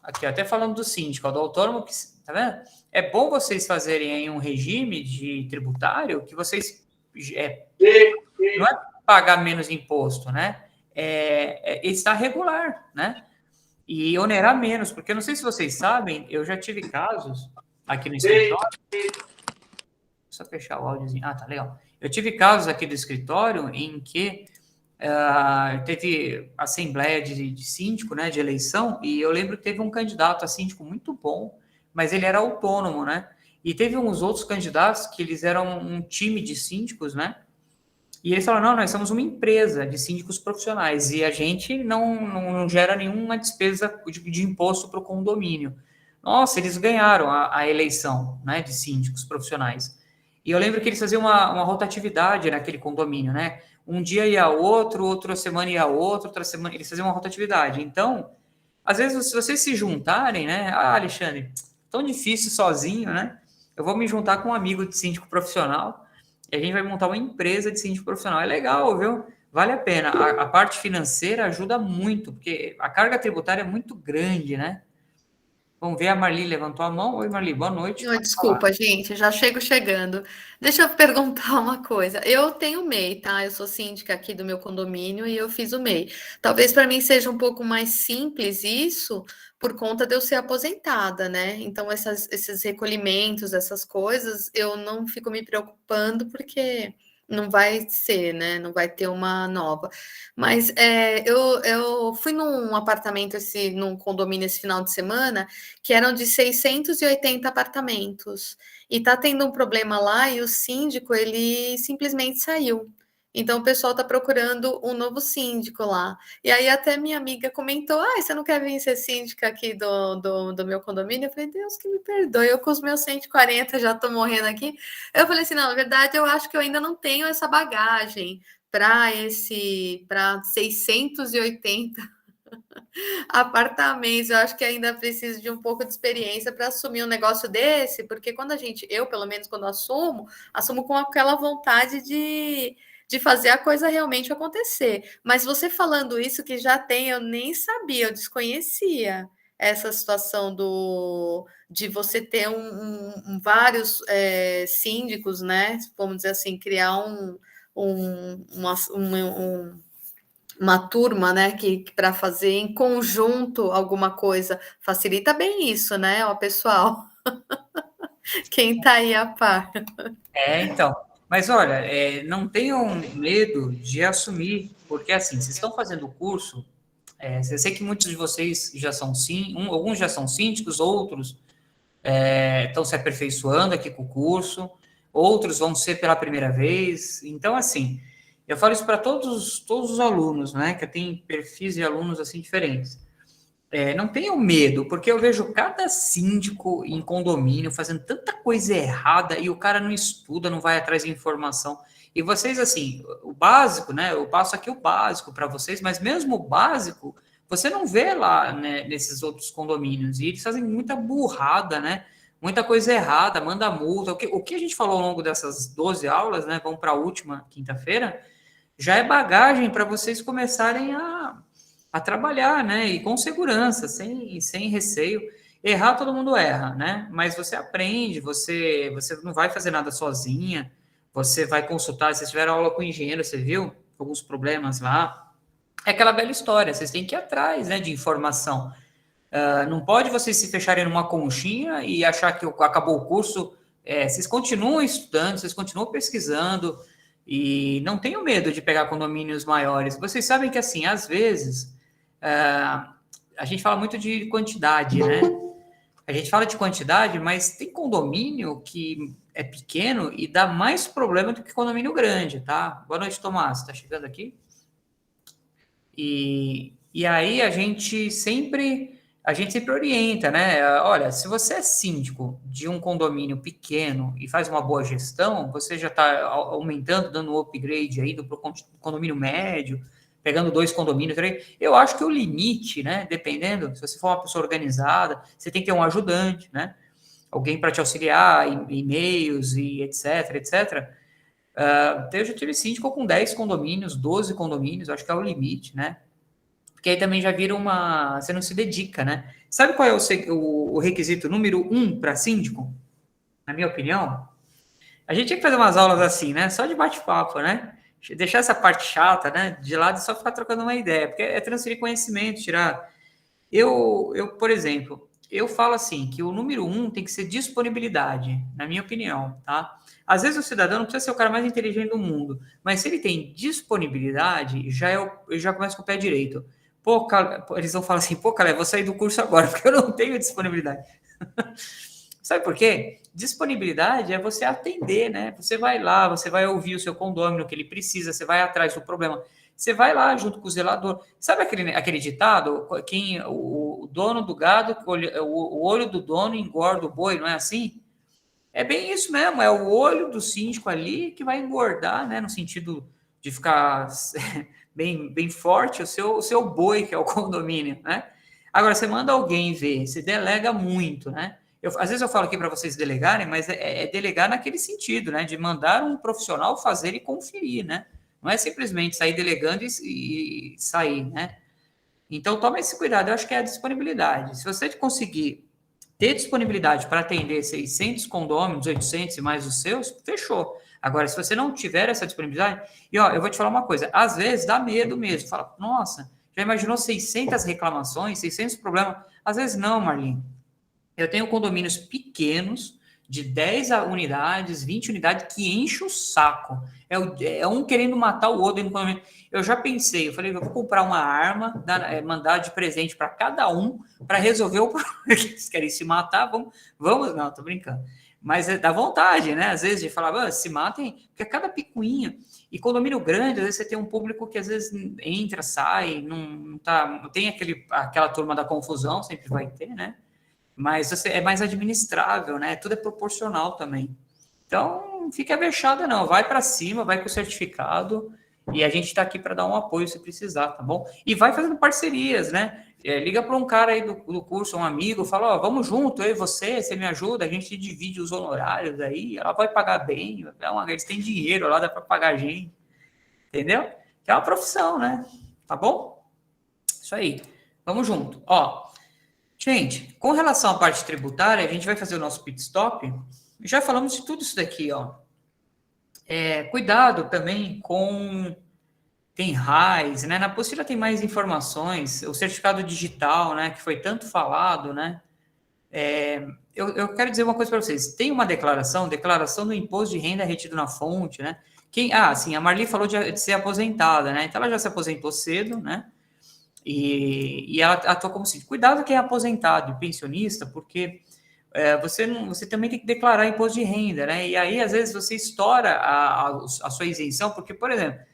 Aqui, até falando do síndico, do autônomo, tá vendo? É bom vocês fazerem aí um regime de tributário que vocês não é pagar menos imposto, né? Está regular, né? E onerar menos, porque eu não sei se vocês sabem, eu já tive casos aqui no escritório. Só fechar o áudiozinho. Tá legal. Eu tive casos aqui do escritório em que teve assembleia de síndico, né, de eleição, e eu lembro que teve um candidato a síndico muito bom, mas ele era autônomo, né, e teve uns outros candidatos que eles eram um time de síndicos, né, e eles falaram, não, nós somos uma empresa de síndicos profissionais, e a gente não gera nenhuma despesa de imposto para o condomínio. Nossa, eles ganharam a eleição, né, de síndicos profissionais. E eu lembro que eles faziam uma rotatividade naquele condomínio, né, um dia ia outro, outra semana ia outro, outra semana... Eles faziam uma rotatividade. Então, às vezes, se vocês se juntarem, né? Alexandre, tão difícil sozinho, né? Eu vou me juntar com um amigo de síndico profissional e a gente vai montar uma empresa de síndico profissional. É legal, viu? Vale a pena. A parte financeira ajuda muito, porque a carga tributária é muito grande, né? Vamos ver, a Marli levantou a mão. Oi, Marli, boa noite. Desculpa, gente, já chegando. Deixa eu perguntar uma coisa. Eu tenho MEI, tá? Eu sou síndica aqui do meu condomínio e eu fiz o MEI. Talvez para mim seja um pouco mais simples isso, por conta de eu ser aposentada, né? Então, esses recolhimentos, essas coisas, eu não fico me preocupando, porque não vai ser, né? Não vai ter uma nova. Mas eu fui num apartamento, num condomínio esse final de semana, que eram de 680 apartamentos. E tá tendo um problema lá, e o síndico, ele simplesmente saiu. Então, o pessoal está procurando um novo síndico lá. E aí até minha amiga comentou: você não quer vir ser síndica aqui do meu condomínio? Eu falei: Deus que me perdoe, eu com os meus 140 já estou morrendo aqui. Eu falei assim: não, na verdade, eu acho que eu ainda não tenho essa bagagem para 680 apartamentos. Eu acho que ainda preciso de um pouco de experiência para assumir um negócio desse, porque eu, pelo menos, quando assumo com aquela vontade de fazer a coisa realmente acontecer. Mas você falando isso que já tem, eu nem sabia, eu desconhecia essa situação de você ter vários síndicos, né? Vamos dizer assim, criar uma turma, né? Que para fazer em conjunto alguma coisa facilita bem isso, né, ó, pessoal? Quem está aí a par. Então. Mas olha, não tenham medo de assumir, porque assim, vocês estão fazendo o curso, eu sei que muitos de vocês já são alguns já são síndicos, outros estão se aperfeiçoando aqui com o curso, outros vão ser pela primeira vez. Então, assim, eu falo isso para todos os alunos, né, que tem perfis de alunos assim diferentes. Não tenham medo, porque eu vejo cada síndico em condomínio fazendo tanta coisa errada e o cara não estuda, não vai atrás de informação. E vocês, assim, o básico, né? Eu passo aqui o básico para vocês, mas mesmo o básico, você não vê lá, né, nesses outros condomínios. E eles fazem muita burrada, né? Muita coisa errada, manda multa. O que a gente falou ao longo dessas 12 aulas, né? Vamos para a última quinta-feira, já é bagagem para vocês começarem a trabalhar, né? E com segurança, sem receio. Errar, todo mundo erra, né? Mas você aprende, você não vai fazer nada sozinha, você vai consultar. Se tiver aula com o engenheiro, você viu alguns problemas lá. É aquela velha história, vocês têm que ir atrás, né, de informação. Não pode vocês se fecharem numa conchinha e achar que acabou o curso. Vocês continuam estudando, vocês continuam pesquisando, e não tenham medo de pegar condomínios maiores. Vocês sabem que, assim, às vezes, a gente fala muito de quantidade, né? A gente fala de quantidade, mas tem condomínio que é pequeno e dá mais problema do que condomínio grande, tá? Boa noite, Tomás. Tá chegando aqui? E aí a gente sempre orienta, né? Olha, se você é síndico de um condomínio pequeno e faz uma boa gestão, você já está aumentando, dando um upgrade aí, indo para o condomínio médio, pegando 2 condomínios, 3. Eu acho que o limite, né? Dependendo, se você for uma pessoa organizada, você tem que ter um ajudante, né? Alguém para te auxiliar, e-mails e etc, etc. Eu já tive síndico com 10 condomínios, 12 condomínios, acho que é o limite, né? Porque aí também já vira você não se dedica, né? Sabe qual é o requisito número 1 para síndico? Na minha opinião, a gente tinha que fazer umas aulas assim, né? Só de bate-papo, né? Deixar essa parte chata, né, de lado e só ficar trocando uma ideia, porque é transferir conhecimento, tirar. Por exemplo, eu falo assim, que o número 1 tem que ser disponibilidade, na minha opinião, tá? Às vezes o cidadão não precisa ser o cara mais inteligente do mundo, mas se ele tem disponibilidade, eu já começo com o pé direito. Eles vão falar assim: cara, eu vou sair do curso agora, porque eu não tenho disponibilidade. Sabe por quê? Disponibilidade é você atender, né? Você vai lá, você vai ouvir o seu condômino, o que ele precisa, você vai atrás do problema. Você vai lá junto com o zelador. Sabe aquele ditado? O dono do gado, o olho do dono engorda o boi, não é assim? É bem isso mesmo, é o olho do síndico ali que vai engordar, né? No sentido de ficar bem forte, o seu boi, que é o condomínio, né? Agora, você manda alguém ver, você delega muito, né? Às vezes eu falo aqui para vocês delegarem, mas é delegar naquele sentido, né? De mandar um profissional fazer e conferir, né? Não é simplesmente sair delegando e sair, né? Então, toma esse cuidado. Eu acho que é a disponibilidade. Se você conseguir ter disponibilidade para atender 600 condôminos, 800 e mais os seus, fechou. Agora, se você não tiver essa disponibilidade... E, ó, eu vou te falar uma coisa. Às vezes, dá medo mesmo. Fala, nossa, Já imaginou 600 reclamações, 600 problemas? Às vezes não, Marlene. Eu tenho condomínios pequenos, de 10 unidades, 20 unidades, que enche o saco. É um querendo matar o outro dentro do condomínio. Eu já pensei, eu falei, eu vou comprar uma arma, mandar de presente para cada um, para resolver o problema. Eles querem se matar, vamos, não, tô brincando. Mas dá vontade, né? Às vezes, de falar, se matem, porque cada picuinha. E condomínio grande, às vezes você tem um público que às vezes entra, sai, não tem aquela turma da confusão, sempre vai ter, né? Mas é mais administrável, né? Tudo é proporcional também. Então, não fica avexada, não. Vai para cima, vai com o certificado, e a gente está aqui para dar um apoio se precisar, tá bom? E vai fazendo parcerias, né? Liga para um cara aí do curso, um amigo, fala, vamos junto, eu e você me ajuda, a gente divide os honorários aí, ela vai pagar bem, eles têm dinheiro lá, dá para pagar a gente, entendeu? Que é uma profissão, né? Tá bom? Isso aí. Vamos junto. Gente, com relação à parte tributária, a gente vai fazer o nosso pit stop. Já falamos de tudo isso daqui, cuidado também com... Tem RAIS, né? Na apostila tem mais informações. O certificado digital, né? Que foi tanto falado, né? Eu quero dizer uma coisa para vocês. Tem uma declaração do imposto de renda retido na fonte, né? Sim, a Marli falou de ser aposentada, né? Então, ela já se aposentou cedo, né? E ela atua como assim, cuidado quem é aposentado e pensionista, porque você também tem que declarar imposto de renda, né? E aí, às vezes, você estoura a sua isenção, porque, por exemplo,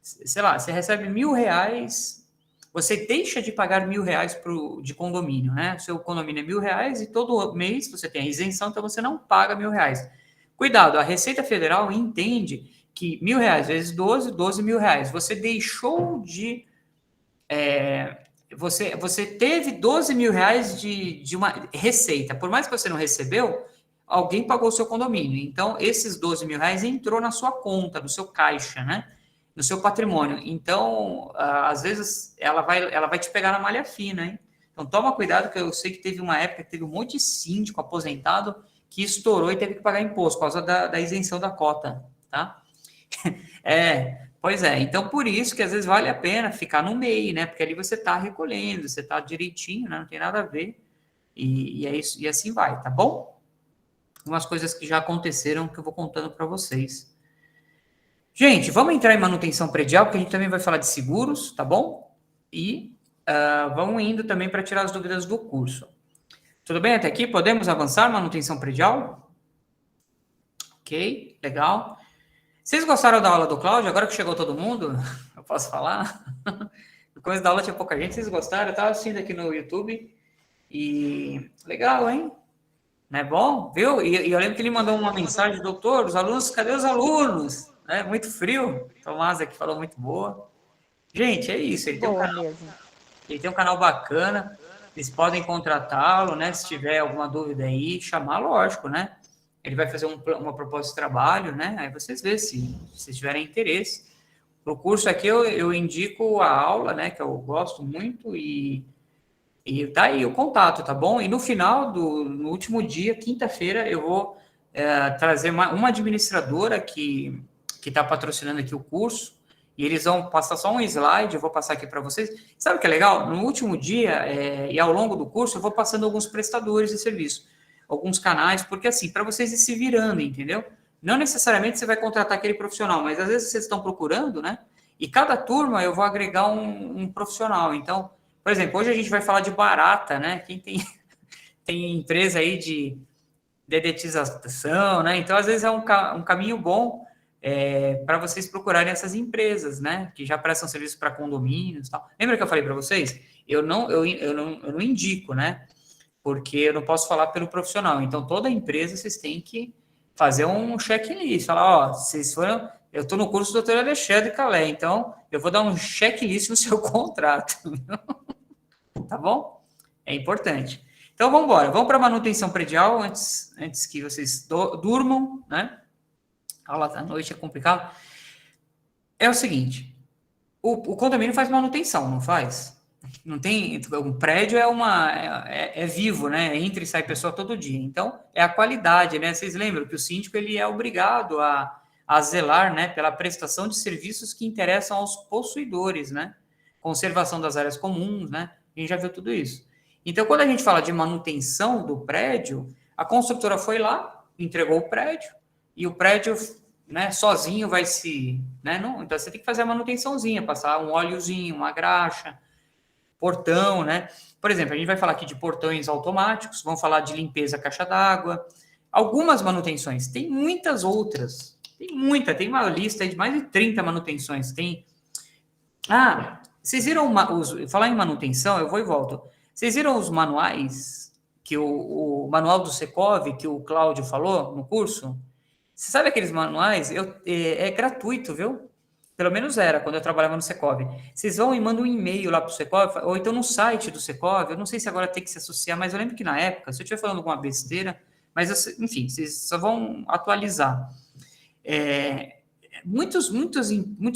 sei lá, você recebe R$1.000, você deixa de pagar R$1.000 de condomínio, né? O seu condomínio é R$1.000 e todo mês você tem a isenção, então você não paga R$1.000. Cuidado, a Receita Federal entende que R$1.000 vezes 12, R$12.000. Você deixou de... Você teve R$12.000 de uma receita. Por mais que você não recebeu, alguém pagou o seu condomínio. Então, esses R$12.000 entrou na sua conta, no seu caixa, né? No seu patrimônio. Então, às vezes, ela vai te pegar na malha fina, hein? Então, toma cuidado, que eu sei que teve uma época que teve um monte de síndico aposentado que estourou e teve que pagar imposto por causa da isenção da cota, tá? Pois é. Então, por isso que às vezes vale a pena ficar no MEI, né? Porque ali você está recolhendo, você está direitinho, né? Não tem nada a ver. E é isso, e assim vai, tá bom? Umas coisas que já aconteceram que eu vou contando para vocês. Gente, vamos entrar em manutenção predial, porque a gente também vai falar de seguros, tá bom? E vamos indo também para tirar as dúvidas do curso. Tudo bem até aqui? Podemos avançar manutenção predial? Ok, legal. Vocês gostaram da aula do Cláudio? Agora que chegou todo mundo, eu posso falar? No começo da aula tinha pouca gente, vocês gostaram? Eu estava assistindo aqui no YouTube e legal, hein? Não é bom? Viu? E eu lembro que ele mandou uma mensagem, doutor, os alunos, cadê os alunos? Muito frio. Tomás aqui falou muito boa. Gente, é isso. Ele tem um canal bacana. Eles podem contratá-lo, né? Se tiver alguma dúvida aí, chamar, lógico, né? Ele vai fazer uma proposta de trabalho, né? Aí vocês vê se vocês tiverem interesse. No curso aqui eu indico a aula, né? Que eu gosto muito e tá aí o contato, tá bom? E no final no último dia, quinta-feira, eu vou trazer uma administradora que está patrocinando aqui o curso, e eles vão passar só um slide, eu vou passar aqui para vocês. Sabe o que é legal? No último dia, e ao longo do curso, eu vou passando alguns prestadores de serviço, alguns canais, porque assim, para vocês ir se virando, entendeu? Não necessariamente você vai contratar aquele profissional, mas às vezes vocês estão procurando, né? E cada turma eu vou agregar um profissional. Então, por exemplo, hoje a gente vai falar de barata, né? Quem tem empresa aí de dedetização, né? Então, às vezes é um caminho bom para vocês procurarem essas empresas, né? Que já prestam serviço para condomínios e tal. Lembra que eu falei para vocês? Eu não indico, né? Porque eu não posso falar pelo profissional. Então, toda empresa vocês têm que fazer um checklist. Falar, vocês foram... Eu estou no curso do Dr. Alexandre Calé, então eu vou dar um checklist no seu contrato. Tá bom? É importante. Então, vamos embora. Vamos para a manutenção predial antes que vocês durmam, né? A aula da noite é complicado. É o seguinte, o condomínio faz manutenção, não faz? Não tem... Um prédio é vivo, né? Entra e sai pessoa todo dia. Então, é a qualidade, né? Vocês lembram que o síndico ele é obrigado a zelar, né, pela prestação de serviços que interessam aos possuidores, né? conservação das áreas comuns, né? A gente já viu tudo isso. Então, quando a gente fala de manutenção do prédio, a construtora foi lá, entregou o prédio, e o prédio, né, sozinho vai se... Né, não, então, você tem que fazer a manutençãozinha, passar um óleozinho, uma graxa, portão, né? Por exemplo, a gente vai falar aqui de portões automáticos, vamos falar de limpeza caixa d'água, algumas manutenções, tem muitas outras, tem uma lista de mais de 30 manutenções, tem... Ah, vocês viram, falar em manutenção, eu vou e volto, vocês viram os manuais, que o manual do Secov, que o Cláudio falou no curso? Você sabe aqueles manuais? É gratuito, viu? Pelo menos era, quando eu trabalhava no Secov. Vocês vão e mandam um e-mail lá para o Secov, ou então no site do Secov, eu não sei se agora tem que se associar, mas eu lembro que na época, se eu estiver falando alguma besteira, mas, enfim, vocês só vão atualizar. Muitos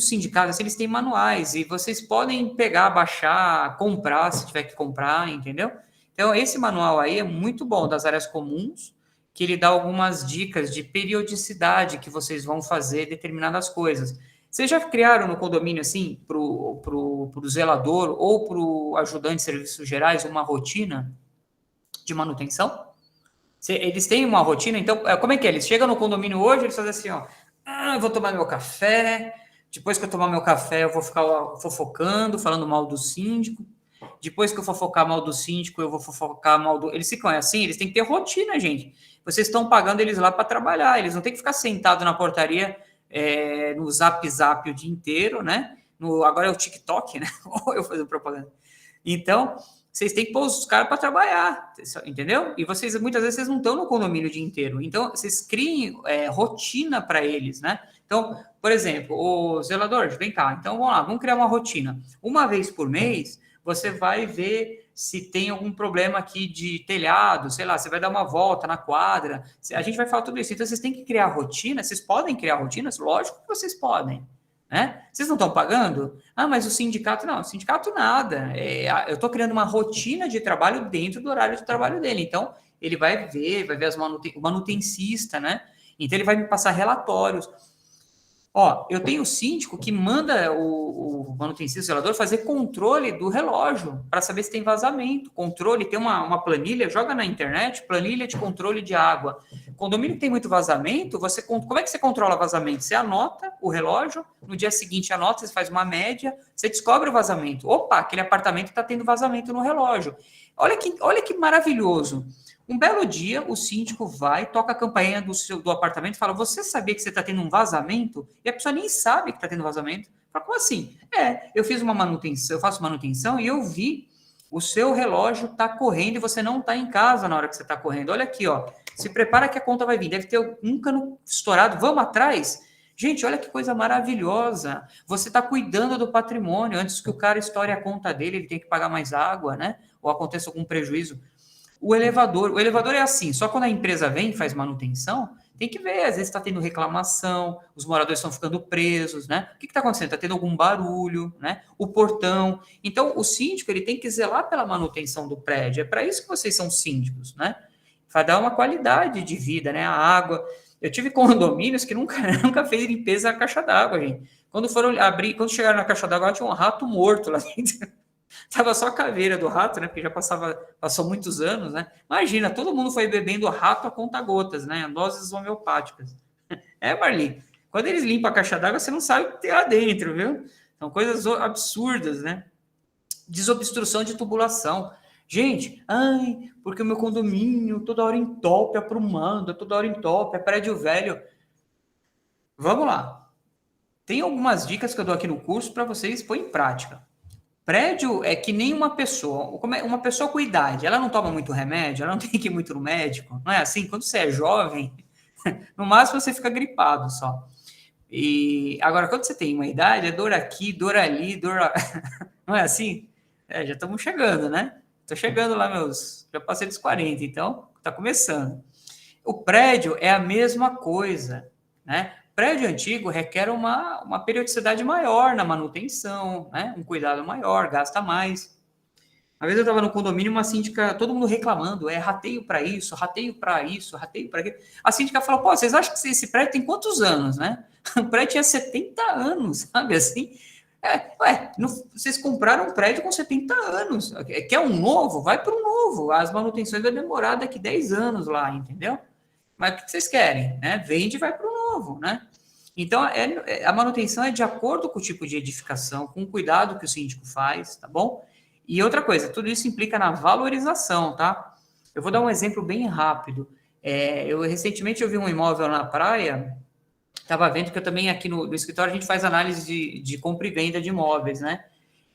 sindicatos, assim, eles têm manuais, e vocês podem pegar, baixar, comprar, se tiver que comprar, entendeu? Então, esse manual aí é muito bom, das áreas comuns, que ele dá algumas dicas de periodicidade que vocês vão fazer determinadas coisas. Vocês já criaram no condomínio, assim, para o zelador ou para o ajudante de serviços gerais uma rotina de manutenção? Eles têm uma rotina, então, como é que é? Eles chegam no condomínio hoje, eles fazem assim, ó, eu vou tomar meu café, depois que eu tomar meu café, eu vou ficar fofocando, falando mal do síndico, depois que eu fofocar mal do síndico, eu vou fofocar mal do... Eles ficam assim, eles têm que ter rotina, gente. Vocês estão pagando eles lá para trabalhar, eles não têm que ficar sentados na portaria, no zap o dia inteiro, né? Agora é o TikTok, né? Ou eu fazer propaganda. Então, vocês têm que pôr os caras para trabalhar, entendeu? E muitas vezes, vocês não estão no condomínio o dia inteiro. Então, vocês criem rotina para eles, né? Então, por exemplo, o zelador, vem cá. Então, vamos lá, vamos criar uma rotina. Uma vez por mês, você vai ver se tem algum problema aqui de telhado, sei lá, você vai dar uma volta na quadra, a gente vai falar tudo isso. Então, vocês têm que criar rotina, vocês podem criar rotinas? Lógico que vocês podem, né? Vocês não estão pagando? Mas o sindicato, não, o sindicato nada. Eu estou criando uma rotina de trabalho dentro do horário de trabalho dele. Então, ele vai ver o manutencista, né? Então, ele vai me passar relatórios. Eu tenho o síndico que manda o manutencista, o zelador, fazer controle do relógio para saber se tem vazamento. Controle, tem uma planilha, joga na internet, planilha de controle de água. Condomínio que tem muito vazamento, como é que você controla vazamento? Você anota o relógio, no dia seguinte anota, você faz uma média, você descobre o vazamento. Opa, aquele apartamento está tendo vazamento no relógio. Olha que maravilhoso. Um belo dia, o síndico vai, toca a campainha do apartamento e fala, você sabia que você está tendo um vazamento? E a pessoa nem sabe que está tendo vazamento. Fala, como assim? Eu fiz uma manutenção, eu faço manutenção e eu vi o seu relógio está correndo e você não está em casa na hora que você está correndo. Olha aqui, ó. Se prepara que a conta vai vir. Deve ter um cano estourado. Vamos atrás? Gente, olha que coisa maravilhosa. Você está cuidando do patrimônio. Antes que o cara estoure a conta dele, ele tem que pagar mais água, né? Ou aconteça algum prejuízo. O elevador é assim, só quando a empresa vem e faz manutenção, tem que ver, às vezes está tendo reclamação, os moradores estão ficando presos, né? O que está acontecendo? Está tendo algum barulho, né? O portão. Então, o síndico, ele tem que zelar pela manutenção do prédio. É para isso que vocês são síndicos, né? Para dar uma qualidade de vida, né? A água. Eu tive condomínios que nunca fez limpeza da caixa d'água, gente. Quando quando chegaram na caixa d'água, tinha um rato morto lá dentro. Tava só a caveira do rato, né? Porque já passou muitos anos, né? Imagina, todo mundo foi bebendo rato a conta-gotas, né? Doses homeopáticas. Marli, quando eles limpam a caixa d'água, você não sabe o que tem lá dentro, viu? São coisas absurdas, né? Desobstrução de tubulação. Gente, porque o meu condomínio toda hora entope, aprumando, toda hora entope, é prédio velho. Vamos lá. Tem algumas dicas que eu dou aqui no curso para vocês pôr em prática. Prédio é que nem uma pessoa com idade, ela não toma muito remédio, ela não tem que ir muito no médico, não é assim? Quando você é jovem, no máximo você fica gripado só. E agora, quando você tem uma idade, é dor aqui, dor ali, não é assim? Já estamos chegando, né? Estou chegando lá, já passei dos 40, então está começando. O prédio é a mesma coisa, né? Prédio antigo requer uma periodicidade maior na manutenção, né? Um cuidado maior, gasta mais. Uma vez eu estava no condomínio, uma síndica, todo mundo reclamando, rateio para isso, rateio para isso, rateio para aquilo. A síndica falou, vocês acham que esse prédio tem quantos anos, né? O prédio tinha 70 anos, sabe assim? Vocês compraram um prédio com 70 anos. Quer um novo? Vai para um novo. As manutenções vão demorar daqui 10 anos lá, entendeu? Mas o que vocês querem? Né? Vende e vai para o novo, né? Então, a manutenção é de acordo com o tipo de edificação, com o cuidado que o síndico faz, tá bom? E outra coisa, tudo isso implica na valorização, tá? Eu vou dar um exemplo bem rápido. Recentemente eu vi um imóvel na praia, estava vendo que eu também aqui no escritório a gente faz análise de compra e venda de imóveis, né?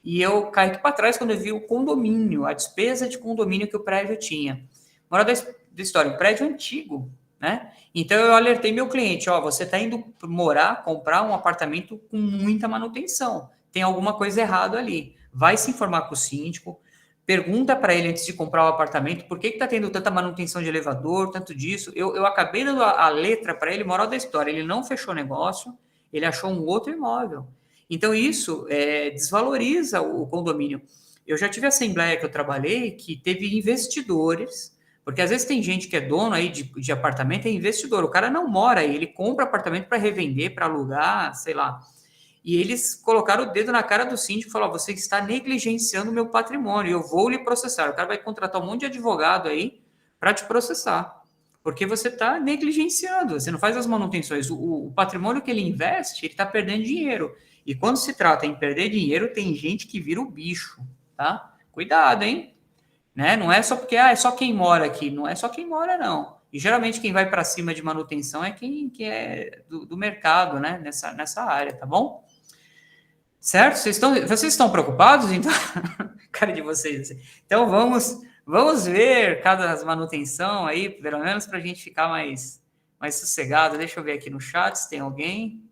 E eu caí aqui para trás quando eu vi o condomínio, a despesa de condomínio que o prédio tinha. Moral da história, um prédio antigo, né? Então eu alertei meu cliente, você está indo comprar um apartamento com muita manutenção, tem alguma coisa errada ali. Vai se informar com o síndico, pergunta para ele antes de comprar o apartamento, por que está tendo tanta manutenção de elevador, tanto disso. Eu acabei dando a letra para ele, moral da história, ele não fechou negócio, ele achou um outro imóvel. Então isso desvaloriza o condomínio. Eu já tive assembleia que eu trabalhei que teve investidores, porque às vezes tem gente que é dono aí de apartamento, é investidor, o cara não mora aí, ele compra apartamento para revender, para alugar, sei lá. E eles colocaram o dedo na cara do síndico e falaram, você está negligenciando o meu patrimônio, eu vou lhe processar. O cara vai contratar um monte de advogado aí para te processar, porque você está negligenciando, você não faz as manutenções. O patrimônio que ele investe, ele está perdendo dinheiro. E quando se trata em perder dinheiro, tem gente que vira o bicho, tá? Cuidado, hein? Né? Não é só porque é só quem mora aqui, não é só quem mora, não. E geralmente quem vai para cima de manutenção é quem é do mercado, né? Nessa área, tá bom? Certo? Vocês estão preocupados? Então, cara de vocês. Assim. Então, vamos ver cada manutenção aí, pelo menos para a gente ficar mais sossegado. Deixa eu ver aqui no chat se tem alguém.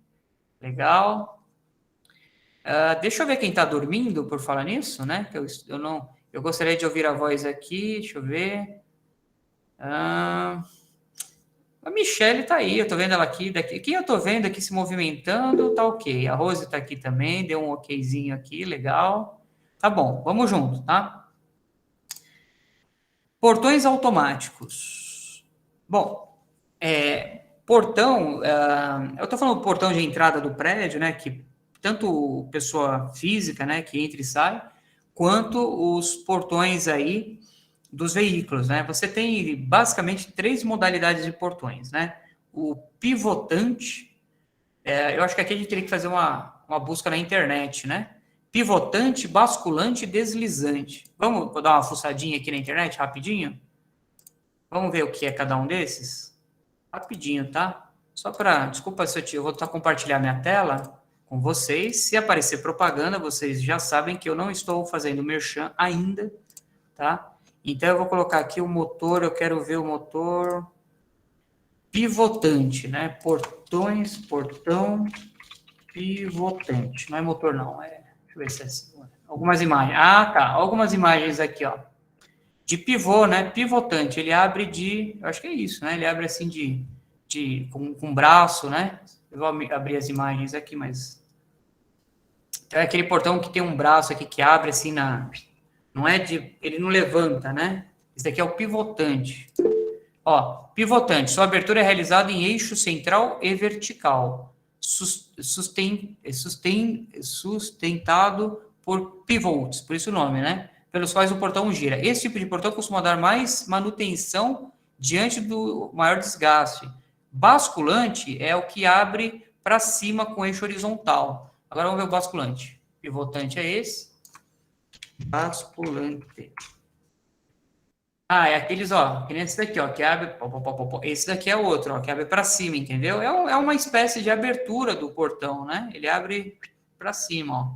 Legal. Deixa eu ver quem está dormindo, por falar nisso, né? Que eu gostaria de ouvir a voz aqui. Deixa eu ver. A Michelle está aí, eu estou vendo ela aqui. Quem eu estou vendo aqui se movimentando, tá ok. A Rose está aqui também, deu um okzinho aqui, legal. Tá bom, vamos junto, tá? Portões automáticos. Bom, portão, eu estou falando portão de entrada do prédio, né? Que tanto pessoa física, né, que entra e sai, quanto os portões aí dos veículos, né? Você tem basicamente 3 modalidades de portões, né? O pivotante, eu acho que aqui a gente teria que fazer uma busca na internet, né? Pivotante, basculante e deslizante. Vou dar uma fuçadinha aqui na internet, rapidinho? Vamos ver o que é cada um desses? Rapidinho, tá? Desculpa se eu vou compartilhar minha tela com vocês. Se aparecer propaganda, vocês já sabem que eu não estou fazendo merchan ainda, tá? Então, eu vou colocar aqui o motor, eu quero ver o motor pivotante, né? Portão pivotante. Não é motor, não. Deixa eu ver se é assim. Algumas imagens. Tá. Algumas imagens aqui, ó. De pivô, né? Pivotante. Ele abre eu acho que é isso, né? Ele abre assim com braço, né? Eu vou abrir as imagens aqui, mas... Então, é aquele portão que tem um braço aqui que abre assim Não é ele não levanta, né? Esse daqui é o pivotante. Ó, pivotante. Sua abertura é realizada em eixo central e vertical. Sustentado por pivots, por isso o nome, né? Pelos quais o portão gira. Esse tipo de portão costuma dar mais manutenção diante do maior desgaste. Basculante é o que abre para cima com eixo horizontal. Agora vamos ver o basculante. Pivotante é esse. Basculante. É aqueles, que nem esse daqui, que abre... Esse daqui é outro, que abre para cima, entendeu? É uma espécie de abertura do portão, né? Ele abre para cima, ó.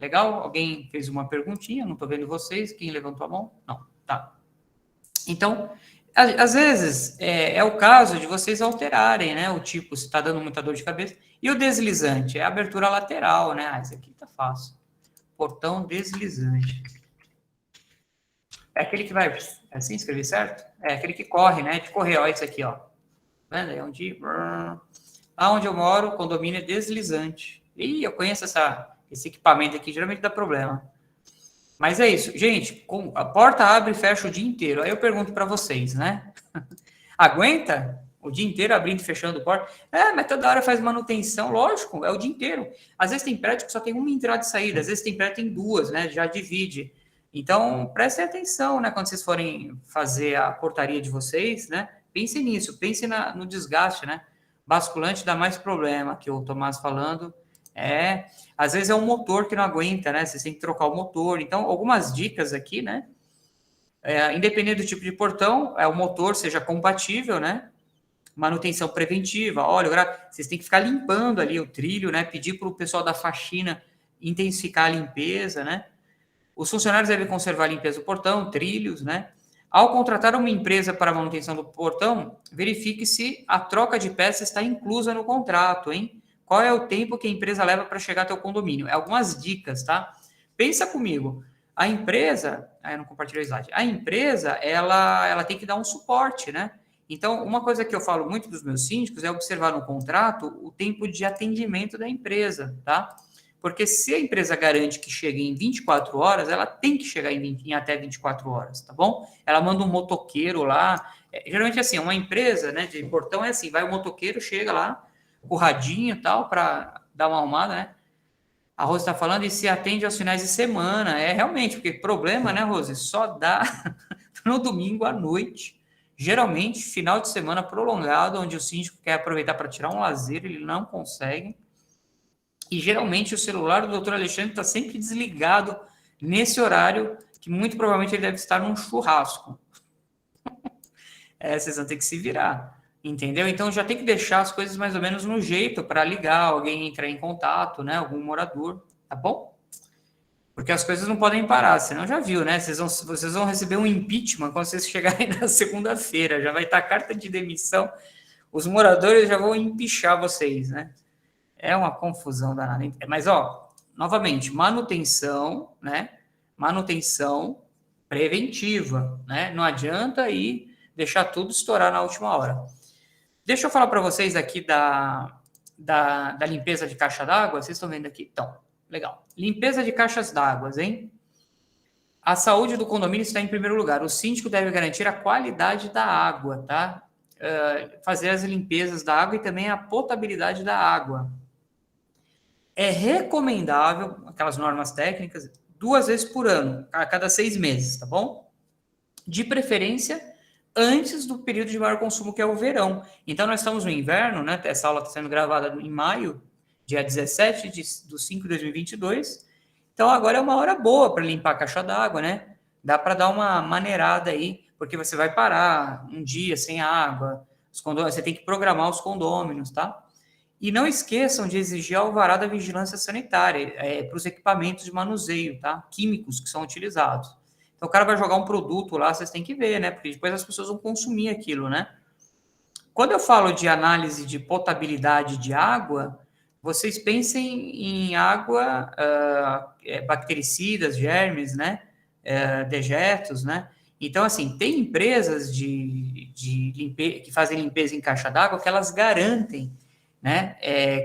Legal? Alguém fez uma perguntinha, não estou vendo vocês. Quem levantou a mão? Não, tá. Então, às vezes, é o caso de vocês alterarem, né? O tipo, se está dando muita dor de cabeça. E o deslizante? É a abertura lateral, né? Esse aqui tá fácil. Portão deslizante. É aquele que vai... assim, escrevi certo? É aquele que corre, né? De correr, ó, esse aqui, ó. Tá vendo? É lá onde eu moro, o condomínio é deslizante. E eu conheço esse equipamento aqui, geralmente dá problema. Mas é isso. Gente, a porta abre e fecha o dia inteiro. Aí eu pergunto para vocês, né? Aguenta? O dia inteiro abrindo e fechando porta. Mas toda hora faz manutenção, lógico, é o dia inteiro. Às vezes tem prédio que só tem uma entrada e saída, às vezes tem prédio que tem duas, né? Já divide. Então, prestem atenção, né? Quando vocês forem fazer a portaria de vocês, né? Pensem nisso, pensem no desgaste, né? Basculante dá mais problema, que o Tomás falando. Às vezes é um motor que não aguenta, né? Vocês têm que trocar o motor. Então, algumas dicas aqui, né? Independente do tipo de portão, o motor seja compatível, né? Manutenção preventiva. Olha, vocês têm que ficar limpando ali o trilho, né? Pedir para o pessoal da faxina intensificar a limpeza, né? Os funcionários devem conservar a limpeza do portão, trilhos, né? Ao contratar uma empresa para a manutenção do portão, verifique se a troca de peças está inclusa no contrato, hein? Qual é o tempo que a empresa leva para chegar até o condomínio? Algumas dicas, tá? Pensa comigo. A empresa... eu não compartilhei o slide. A empresa, ela tem que dar um suporte, né? Então, uma coisa que eu falo muito dos meus síndicos é observar no contrato o tempo de atendimento da empresa, tá? Porque se a empresa garante que chegue em 24 horas, ela tem que chegar em até 24 horas, tá bom? Ela manda um motoqueiro lá. Geralmente, assim, uma empresa, né, de portão é assim, vai o motoqueiro, chega lá, com o radinho e tal, para dar uma arrumada, né? A Rose está falando e se atende aos finais de semana. Realmente, porque problema, né, Rose? Só dá no domingo à noite. Geralmente, final de semana prolongado, onde o síndico quer aproveitar para tirar um lazer, ele não consegue. E, geralmente, o celular do doutor Alexandre está sempre desligado nesse horário, que muito provavelmente ele deve estar num churrasco. Vocês vão ter que se virar. Entendeu? Então, já tem que deixar as coisas mais ou menos no jeito para ligar, alguém entrar em contato, né? Algum morador, tá bom? Porque as coisas não podem parar, senão já viu, né? Vocês vão receber um impeachment quando vocês chegarem na segunda-feira, já vai estar a carta de demissão, os moradores já vão empichar vocês, né? É uma confusão danada. Mas, novamente, manutenção, né? Manutenção preventiva, né? Não adianta ir deixar tudo estourar na última hora. Deixa eu falar para vocês aqui da limpeza de caixa d'água. Vocês estão vendo aqui? Então, legal. Limpeza de caixas d'água, hein? A saúde do condomínio está em primeiro lugar. O síndico deve garantir a qualidade da água, tá? Fazer as limpezas da água e também a potabilidade da água. É recomendável, aquelas normas técnicas, 2 vezes por ano, a cada 6 meses, tá bom? De preferência, antes do período de maior consumo, que é o verão. Então, nós estamos no inverno, né? Essa aula está sendo gravada em maio, dia 17 de 5 de 2022. Então, agora é uma hora boa para limpar a caixa d'água, né? Dá para dar uma maneirada aí, porque você vai parar um dia sem água, você tem que programar os condôminos, tá? E não esqueçam de exigir alvará da vigilância sanitária para os equipamentos de manuseio, tá? Químicos que são utilizados. Então, o cara vai jogar um produto lá, vocês têm que ver, né? Porque depois as pessoas vão consumir aquilo, né? Quando eu falo de análise de potabilidade de água, vocês pensem em água bactericidas, germes, né? Dejetos, né? Então, assim, tem empresas que fazem limpeza em caixa d'água que elas garantem, né?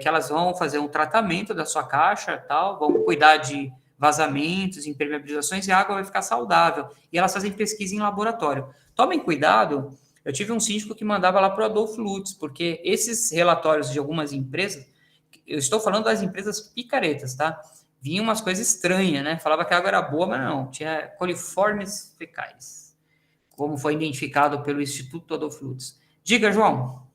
Que elas vão fazer um tratamento da sua caixa, tal, vão cuidar de vazamentos, impermeabilizações, e a água vai ficar saudável. E elas fazem pesquisa em laboratório. Tomem cuidado, eu tive um síndico que mandava lá para o Adolfo Lutz, porque esses relatórios de algumas empresas, eu estou falando das empresas picaretas, tá? Vinham umas coisas estranhas, né? Falava que a água era boa, mas não, tinha coliformes fecais, como foi identificado pelo Instituto Adolfo Lutz. Diga, João.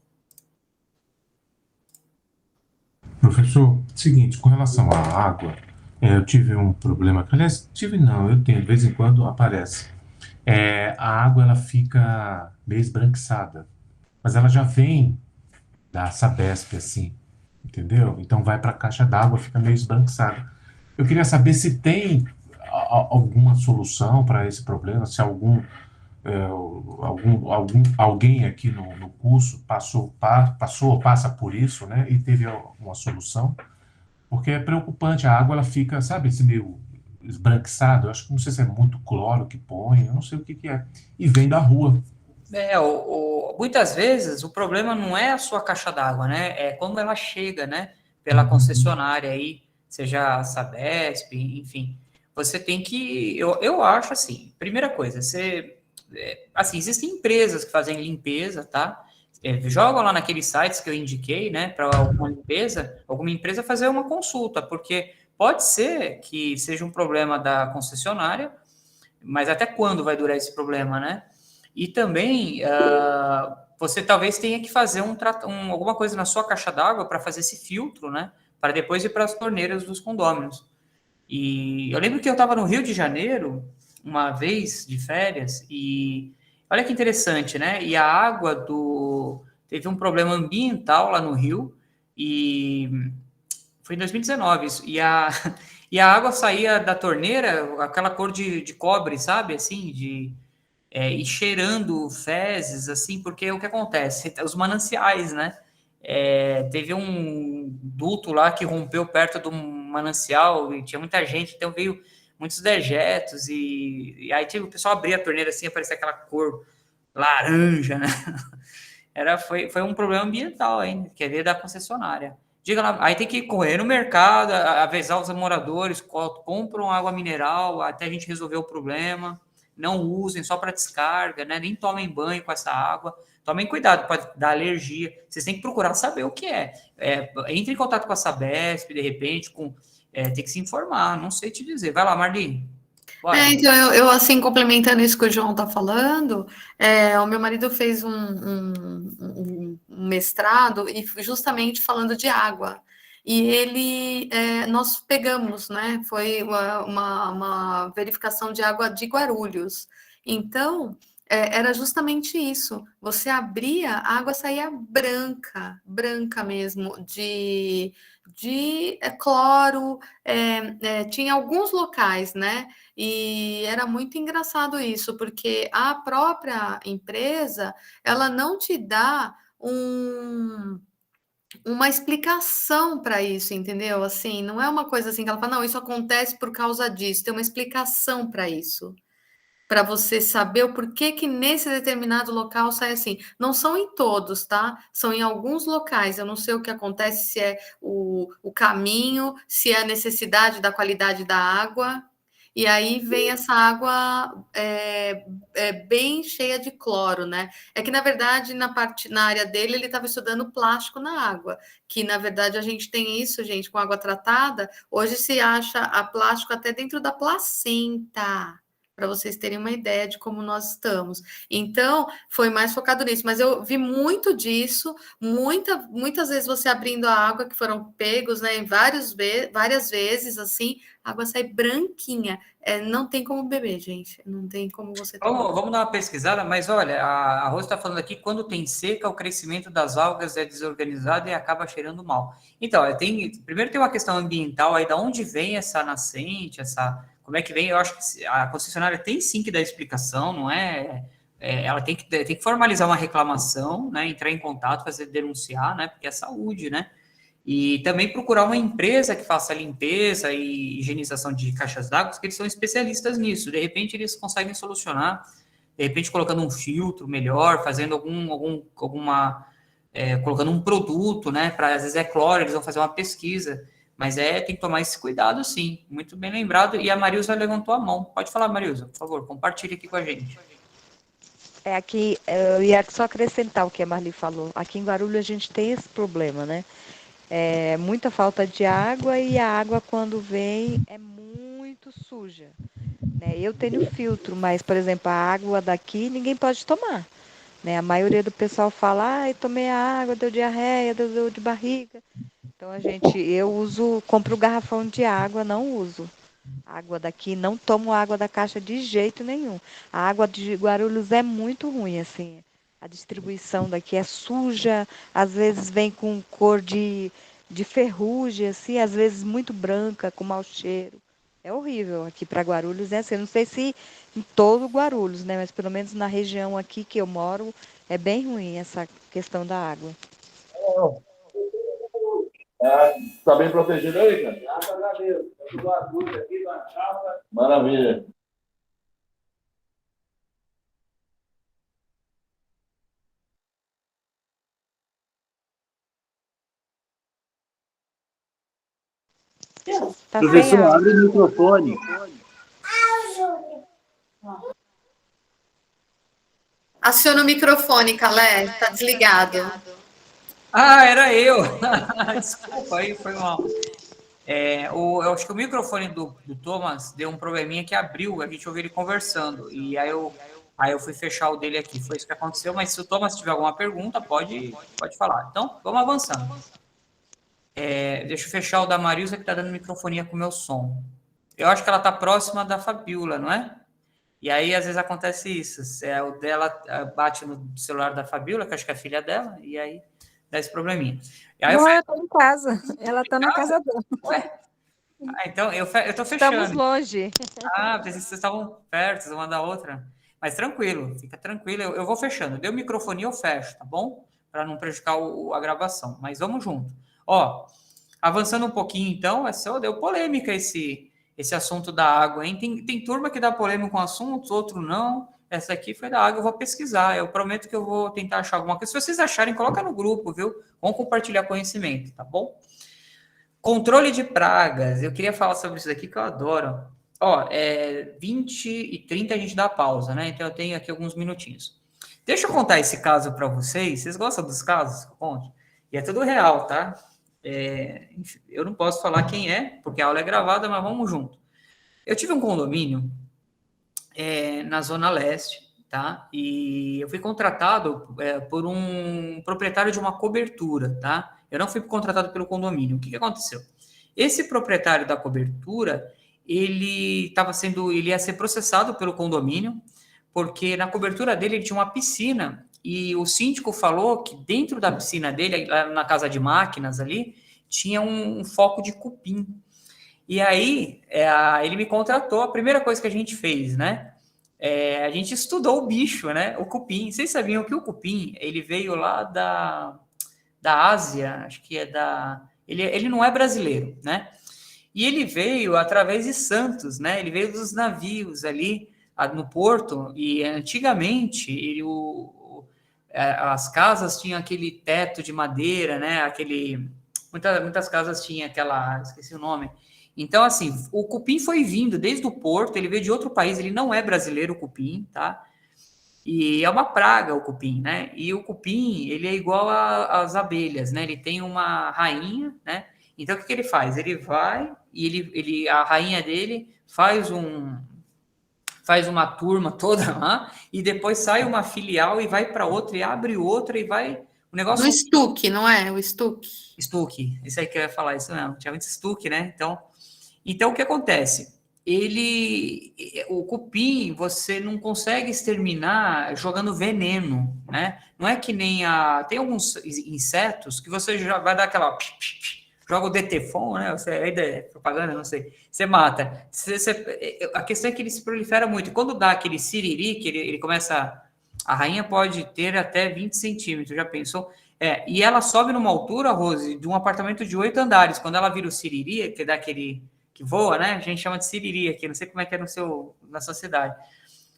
Professor, seguinte, com relação à água, eu tive um problema, aliás, eu tenho, de vez em quando aparece. A água, ela fica meio esbranquiçada, mas ela já vem da Sabesp, assim, entendeu? Então vai para a caixa d'água, fica meio esbranquiçada. Eu queria saber se tem alguma solução para esse problema, se alguém aqui no curso passou ou passa por isso, né, e teve uma solução, porque é preocupante, a água ela fica, sabe, esse meio esbranquiçado, eu acho que não sei se é muito cloro que põe, eu não sei o que é, e vem da rua. Muitas vezes o problema não é a sua caixa d'água, né, é como ela chega, né, pela concessionária aí, seja a Sabesp, enfim, você tem que, eu acho assim, primeira coisa, assim, existem empresas que fazem limpeza, tá? jogam lá naqueles sites que eu indiquei, né, para alguma empresa fazer uma consulta, porque pode ser que seja um problema da concessionária, mas até quando vai durar esse problema, né? E também você talvez tenha que fazer alguma coisa na sua caixa d'água para fazer esse filtro, né? Para depois ir para as torneiras dos condôminos. E eu lembro que eu estava no Rio de Janeiro uma vez de férias e olha que interessante, né? E a água teve um problema ambiental lá no Rio e foi em 2019 isso. E a água saía da torneira, aquela cor de cobre, sabe? Assim, e cheirando fezes, assim, porque o que acontece? Os mananciais, né? Teve um duto lá que rompeu perto do manancial e tinha muita gente, então veio muitos dejetos e aí o pessoal abria a torneira assim, aparecia aquela cor laranja, né? Foi um problema ambiental ainda, que veio da concessionária. Diga lá, aí tem que correr no mercado, avisar os moradores, compram água mineral até a gente resolver o problema. Não usem só para descarga, né? Nem tomem banho com essa água. Tomem cuidado, pode dar alergia. Vocês têm que procurar saber o que é. Entre em contato com a Sabesp, de repente, tem que se informar, não sei te dizer. Vai lá, Marli. Então, eu, assim, complementando isso que o João está falando, o meu marido fez um mestrado e justamente falando de água. E nós pegamos, né? Foi uma verificação de água de Guarulhos. Então, era justamente isso. Você abria, a água saía branca, branca mesmo, de cloro. Tinha alguns locais, né? E era muito engraçado isso, porque a própria empresa, ela não te dá uma explicação para isso, entendeu? Assim, não é uma coisa assim que ela fala, não, isso acontece por causa disso, tem uma explicação para isso, para você saber o porquê que nesse determinado local sai assim. Não são em todos, tá? São em alguns locais. Eu não sei o que acontece, se é o caminho, se é a necessidade da qualidade da água. E aí vem essa água bem cheia de cloro, né? É que, na verdade, na área dele, ele estava estudando plástico na água, que, na verdade, a gente tem isso, gente, com água tratada. Hoje se acha a plástico até dentro da placenta, para vocês terem uma ideia de como nós estamos. Então, foi mais focado nisso, mas eu vi muito disso, muitas vezes você abrindo a água, que foram pegos, né, várias vezes, assim, a água sai branquinha. Não tem como beber, gente, não tem como você tomar. Vamos dar uma pesquisada, mas olha, a Rose está falando aqui, quando tem seca, o crescimento das algas é desorganizado e acaba cheirando mal. Então, primeiro tem uma questão ambiental aí, da onde vem essa nascente, como é que vem? Eu acho que a concessionária tem sim que dar explicação, não é? Ela tem que formalizar uma reclamação, né? Entrar em contato, denunciar, né? Porque é saúde, né? E também procurar uma empresa que faça limpeza e higienização de caixas d'água, porque eles são especialistas nisso. De repente, eles conseguem solucionar, de repente, colocando um filtro melhor, fazendo colocando um produto, né? Às vezes é cloro, eles vão fazer uma pesquisa. Mas tem que tomar esse cuidado, sim. Muito bem lembrado. E a Marilza levantou a mão. Pode falar, Marilza, por favor, compartilhe aqui com a gente. Aqui, eu ia só acrescentar o que a Marli falou. Aqui em Guarulhos a gente tem esse problema, né? Muita falta de água e a água, quando vem, é muito suja. Né? Eu tenho filtro, mas, por exemplo, a água daqui ninguém pode tomar. Né? A maioria do pessoal fala, tomei a água, deu diarreia, deu dor de barriga. Então, eu compro garrafão de água, não uso. A água daqui, não tomo água da caixa de jeito nenhum. A água de Guarulhos é muito ruim, assim. A distribuição daqui é suja, às vezes vem com cor de ferrugem, assim, às vezes muito branca, com mau cheiro. É horrível aqui para Guarulhos, né? Assim, eu não sei se em todo Guarulhos, né? Mas pelo menos na região aqui que eu moro, é bem ruim essa questão da água. Tá bem protegido aí, cara? Graças a Deus. Tudo adulto aqui, na chácara. Maravilha. Tá Professor, abre o microfone. Aciona o microfone, Calé, tá desligado. Ah, era eu. Desculpa, aí foi mal. Eu acho que o microfone do Thomas deu um probleminha que abriu, a gente ouviu ele conversando. E aí eu fui fechar o dele aqui. Foi isso que aconteceu. Mas se o Thomas tiver alguma pergunta, pode falar. Então, vamos avançando. Deixa eu fechar o da Marilza, que está dando microfonia com o meu som. Eu acho que ela está próxima da Fabiola, não é? E aí, às vezes, acontece isso. O dela bate no celular da Fabiola, que acho que é a filha dela, e aí dá esse probleminha. E aí Não, eu tô em casa. Ela tá na casa dela. Ué? Então, eu tô Estamos fechando. longe. Pensei que vocês estavam perto, uma da outra. Mas tranquilo, fica tranquilo. Eu vou fechando. Deu microfone, eu fecho, tá bom? Para não prejudicar a gravação. Mas vamos junto. Ó, avançando um pouquinho, então, deu polêmica esse assunto da água, hein? Tem turma que dá polêmica com assuntos, outro não. Essa aqui foi da água, eu vou pesquisar. Eu prometo que eu vou tentar achar alguma coisa. Se vocês acharem, coloca no grupo, viu? Vamos compartilhar conhecimento, tá bom? Controle de pragas. Eu queria falar sobre isso daqui que eu adoro. 20 e 30 a gente dá pausa, né? Então eu tenho aqui alguns minutinhos. Deixa eu contar esse caso para vocês. Vocês gostam dos casos que eu conto? E é tudo real, tá? Enfim, eu não posso falar quem é, porque a aula é gravada, mas vamos junto. Eu tive um condomínio na Zona Leste, tá? E eu fui contratado por um proprietário de uma cobertura, tá? Eu não fui contratado pelo condomínio. O que aconteceu? Esse proprietário da cobertura, ele ia ser processado pelo condomínio, porque na cobertura dele ele tinha uma piscina, e o síndico falou que dentro da piscina dele, na casa de máquinas ali, tinha um foco de cupim. E aí, ele me contratou, a primeira coisa que a gente fez, né? A gente estudou o bicho, né? O cupim. Vocês sabiam que o cupim, ele veio lá da Ásia, acho que ele não é brasileiro, né? E ele veio através de Santos, né? Ele veio dos navios ali no porto, e antigamente as casas tinham aquele teto de madeira, né? Muitas casas tinham esqueci o nome. Então, assim, o cupim foi vindo desde o porto, ele veio de outro país, ele não é brasileiro, o cupim, tá? E é uma praga o cupim, né? E o cupim, ele é igual às abelhas, né? Ele tem uma rainha, né? Então, o que ele faz? Ele vai e a rainha dele faz uma turma toda lá, e depois sai uma filial e vai para outra, e abre outra, e vai... O negócio... No estuque, não é? O estuque. Estuque, isso aí que eu ia falar, isso mesmo. Tinha muito estuque, né? Então, o que acontece? O cupim, você não consegue exterminar jogando veneno, né? Não é que nem tem alguns insetos que você já vai dar aquela... Joga o Detefon, né? Ainda é propaganda, não sei. Você mata. A questão é que ele se prolifera muito. E quando dá aquele siriri, que ele começa... A rainha pode ter até 20 centímetros, já pensou? E ela sobe numa altura, Rose, de um apartamento de 8 andares. Quando ela vira o siriri, que dá aquele... que voa, né? A gente chama de siriri aqui, não sei como é que é na sua cidade.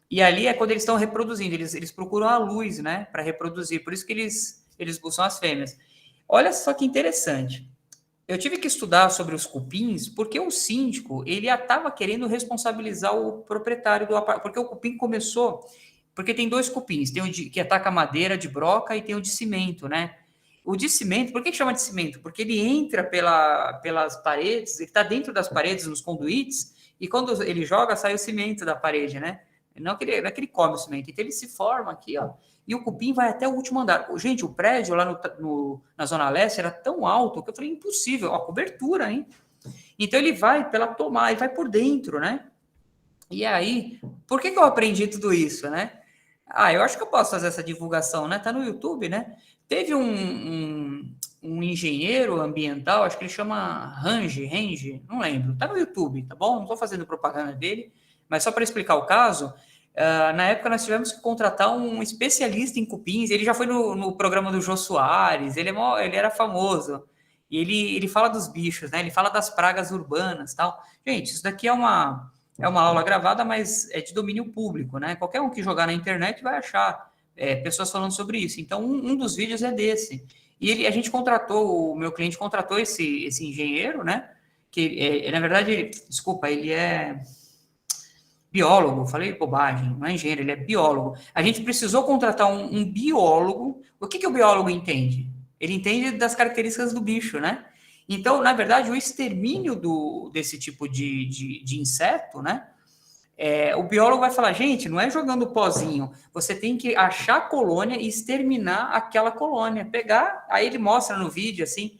E ali é quando eles estão reproduzindo, eles procuram a luz, né? Para reproduzir, por isso que eles buscam as fêmeas. Olha só que interessante. Eu tive que estudar sobre os cupins, porque o síndico, ele estava querendo responsabilizar o proprietário do apartamento, porque o cupim começou... Porque tem dois cupins, tem o que ataca madeira de broca e tem o de cimento, né? O de cimento, por que chama de cimento? Porque ele entra pelas paredes, ele está dentro das paredes, nos conduítes, e quando ele joga, sai o cimento da parede, né? Não é que ele come o cimento, então ele se forma aqui, ó, e o cupim vai até o último andar. Gente, o prédio lá na Zona Leste era tão alto que eu falei, impossível, ó, cobertura, hein? Então ele vai pela tomada, ele vai por dentro, né? E aí, por que eu aprendi tudo isso, né? Eu acho que eu posso fazer essa divulgação, né? Tá no YouTube, né? Teve um engenheiro ambiental, acho que ele chama Range, não lembro. Tá no YouTube, tá bom? Não estou fazendo propaganda dele, mas só para explicar o caso, na época nós tivemos que contratar um especialista em cupins. Ele já foi no programa do Jô Soares, ele era famoso. E ele fala dos bichos, né? Ele fala das pragas urbanas, tal. Gente, isso daqui é uma aula gravada, mas é de domínio público, né? Qualquer um que jogar na internet vai achar pessoas falando sobre isso. Então, um dos vídeos é desse. E o meu cliente contratou esse engenheiro, né? Que, na verdade, desculpa, ele é biólogo, falei bobagem, não é engenheiro, ele é biólogo. A gente precisou contratar um biólogo. O que o biólogo entende? Ele entende das características do bicho, né? Então, na verdade, o extermínio desse tipo de inseto, né? O biólogo vai falar, gente, não é jogando pozinho, você tem que achar a colônia e exterminar aquela colônia, pegar, aí ele mostra no vídeo, assim.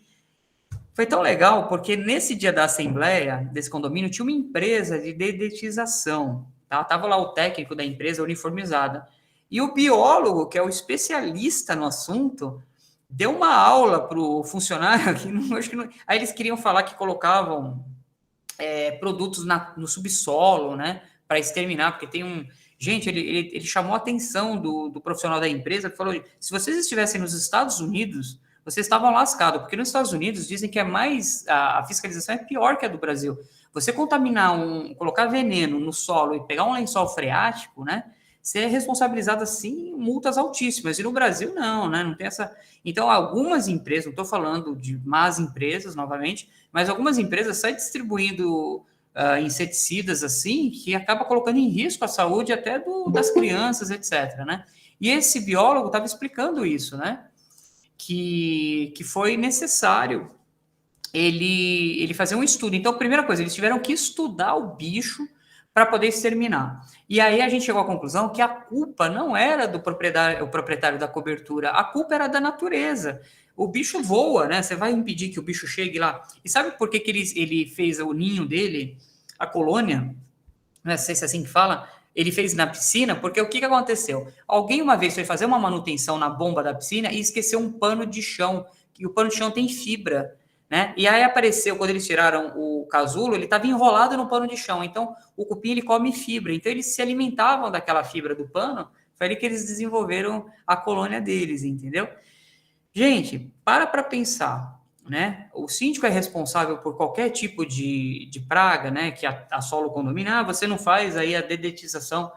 Foi tão legal, porque nesse dia da assembleia desse condomínio, tinha uma empresa de dedetização, tá? Tava lá o técnico da empresa uniformizada, e o biólogo, que é o especialista no assunto, deu uma aula para o funcionário, que não, acho que não, aí eles queriam falar que colocavam produtos no subsolo, né, para exterminar, porque tem um... Gente, ele chamou a atenção do profissional da empresa, que falou, se vocês estivessem nos Estados Unidos, vocês estavam lascados, porque nos Estados Unidos dizem que a fiscalização é pior que a do Brasil. Você contaminar colocar veneno no solo e pegar um lençol freático, né, você é responsabilizado, assim, multas altíssimas. E no Brasil, não, né, não tem essa... Então, algumas empresas, não estou falando de más empresas, novamente, mas algumas empresas saem distribuindo inseticidas, assim, que acaba colocando em risco a saúde até das crianças, etc., né? E esse biólogo estava explicando isso, né? Que foi necessário ele fazer um estudo. Então, primeira coisa, eles tiveram que estudar o bicho para poder exterminar. E aí a gente chegou à conclusão que a culpa não era do proprietário da cobertura, a culpa era da natureza. O bicho voa, né? Você vai impedir que o bicho chegue lá. E sabe por que ele fez o ninho dele, a colônia? Não sei se é assim que fala. Ele fez na piscina, porque o que aconteceu? Alguém uma vez foi fazer uma manutenção na bomba da piscina e esqueceu um pano de chão, que o pano de chão tem fibra, né? E aí apareceu, quando eles tiraram o casulo, ele estava enrolado no pano de chão. Então, o cupim, ele come fibra. Então, eles se alimentavam daquela fibra do pano. Foi ali que eles desenvolveram a colônia deles, entendeu? Gente, para pensar, né? O síndico é responsável por qualquer tipo de praga, né? Que assola o condomínio. Você não faz aí a dedetização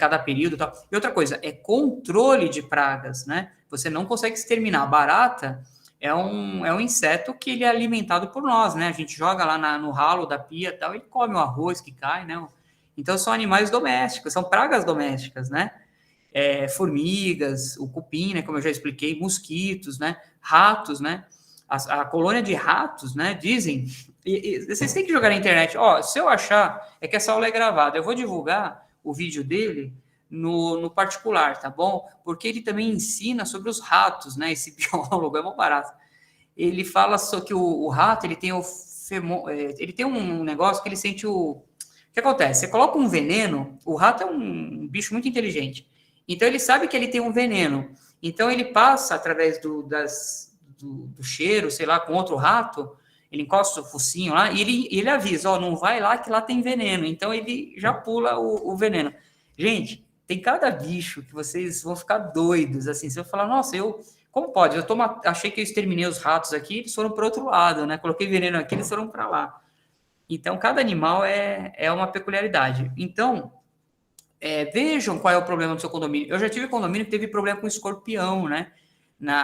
cada período e tal. E outra coisa, é controle de pragas, né? Você não consegue exterminar. A barata é um inseto que ele é alimentado por nós, né? A gente joga lá no ralo da pia e tal, ele come o arroz que cai, né? Então, são animais domésticos, são pragas domésticas, né? Formigas, o cupim, né? Como eu já expliquei, mosquitos, né? Ratos, né? A colônia de ratos, né? Dizem... E vocês têm que jogar na internet. Se eu achar... É que essa aula é gravada. Eu vou divulgar o vídeo dele no particular, tá bom? Porque ele também ensina sobre os ratos, né? Esse biólogo é muito barato. Ele fala só que o rato, ele tem ele tem um negócio que ele sente o que acontece? Você coloca um veneno, o rato é um bicho muito inteligente, então ele sabe que ele tem um veneno, então ele passa através do cheiro, sei lá, com outro rato, ele encosta o focinho lá, e ele avisa, não vai lá que lá tem veneno, então ele já pula o veneno. Gente, tem cada bicho que vocês vão ficar doidos, assim, você vai falar, nossa, como pode? Achei que eu exterminei os ratos aqui, eles foram para o outro lado, né? Coloquei veneno aqui, eles foram para lá. Então, cada animal é uma peculiaridade. Então, vejam qual é o problema do seu condomínio. Eu já tive condomínio que teve problema com escorpião, né?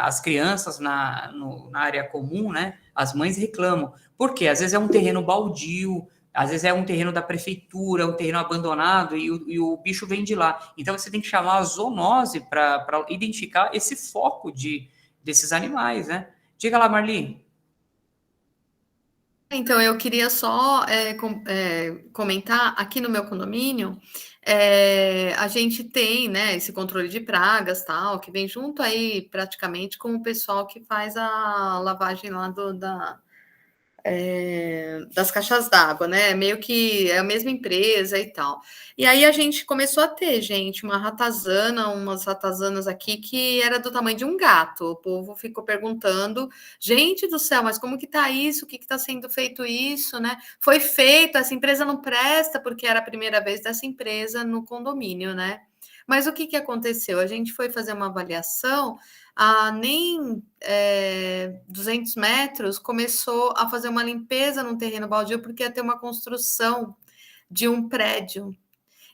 As crianças na área comum, né? As mães reclamam. Por quê? Às vezes é um terreno baldio, às vezes é um terreno da prefeitura, um terreno abandonado, e o bicho vem de lá. Então, você tem que chamar a zoonose para identificar esse foco desses animais, né? Diga lá, Marli. Então, eu queria só comentar, aqui no meu condomínio, a gente tem, né, esse controle de pragas, tal, que vem junto aí, praticamente, com o pessoal que faz a lavagem lá das caixas d'água, né? Meio que é a mesma empresa e tal. E aí a gente começou a ter, gente, umas ratazanas aqui que era do tamanho de um gato. O povo ficou perguntando, gente do céu, mas como que tá isso? O que tá sendo feito isso, né? Foi feito, essa empresa não presta, porque era a primeira vez dessa empresa no condomínio, né? Mas o que aconteceu? A gente foi fazer uma avaliação, nem 200 metros, começou a fazer uma limpeza no terreno baldio, porque ia ter uma construção de um prédio.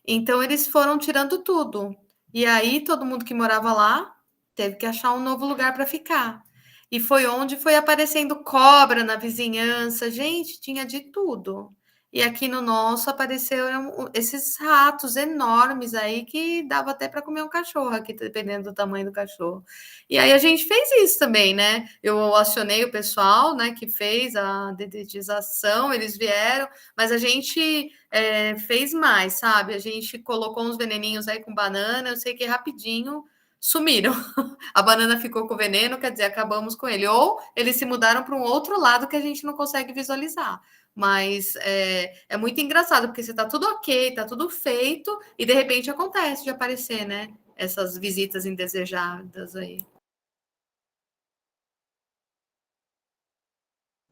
Então, eles foram tirando tudo. E aí, todo mundo que morava lá teve que achar um novo lugar para ficar. E foi onde foi aparecendo cobra na vizinhança. Gente, tinha de tudo. e aqui no nosso apareceram esses ratos enormes aí que dava até para comer um cachorro aqui, dependendo do tamanho do cachorro. E aí a gente fez isso também, né? Eu acionei o pessoal, né, que fez a dedetização, eles vieram, mas a gente fez mais, sabe? A gente colocou uns veneninhos aí com banana, eu sei que rapidinho sumiram. A banana ficou com veneno, quer dizer, acabamos com ele. Ou eles se mudaram para um outro lado que a gente não consegue visualizar. Mas é muito engraçado, porque você está tudo ok, está tudo feito, e de repente acontece de aparecer, né? Essas visitas indesejadas aí.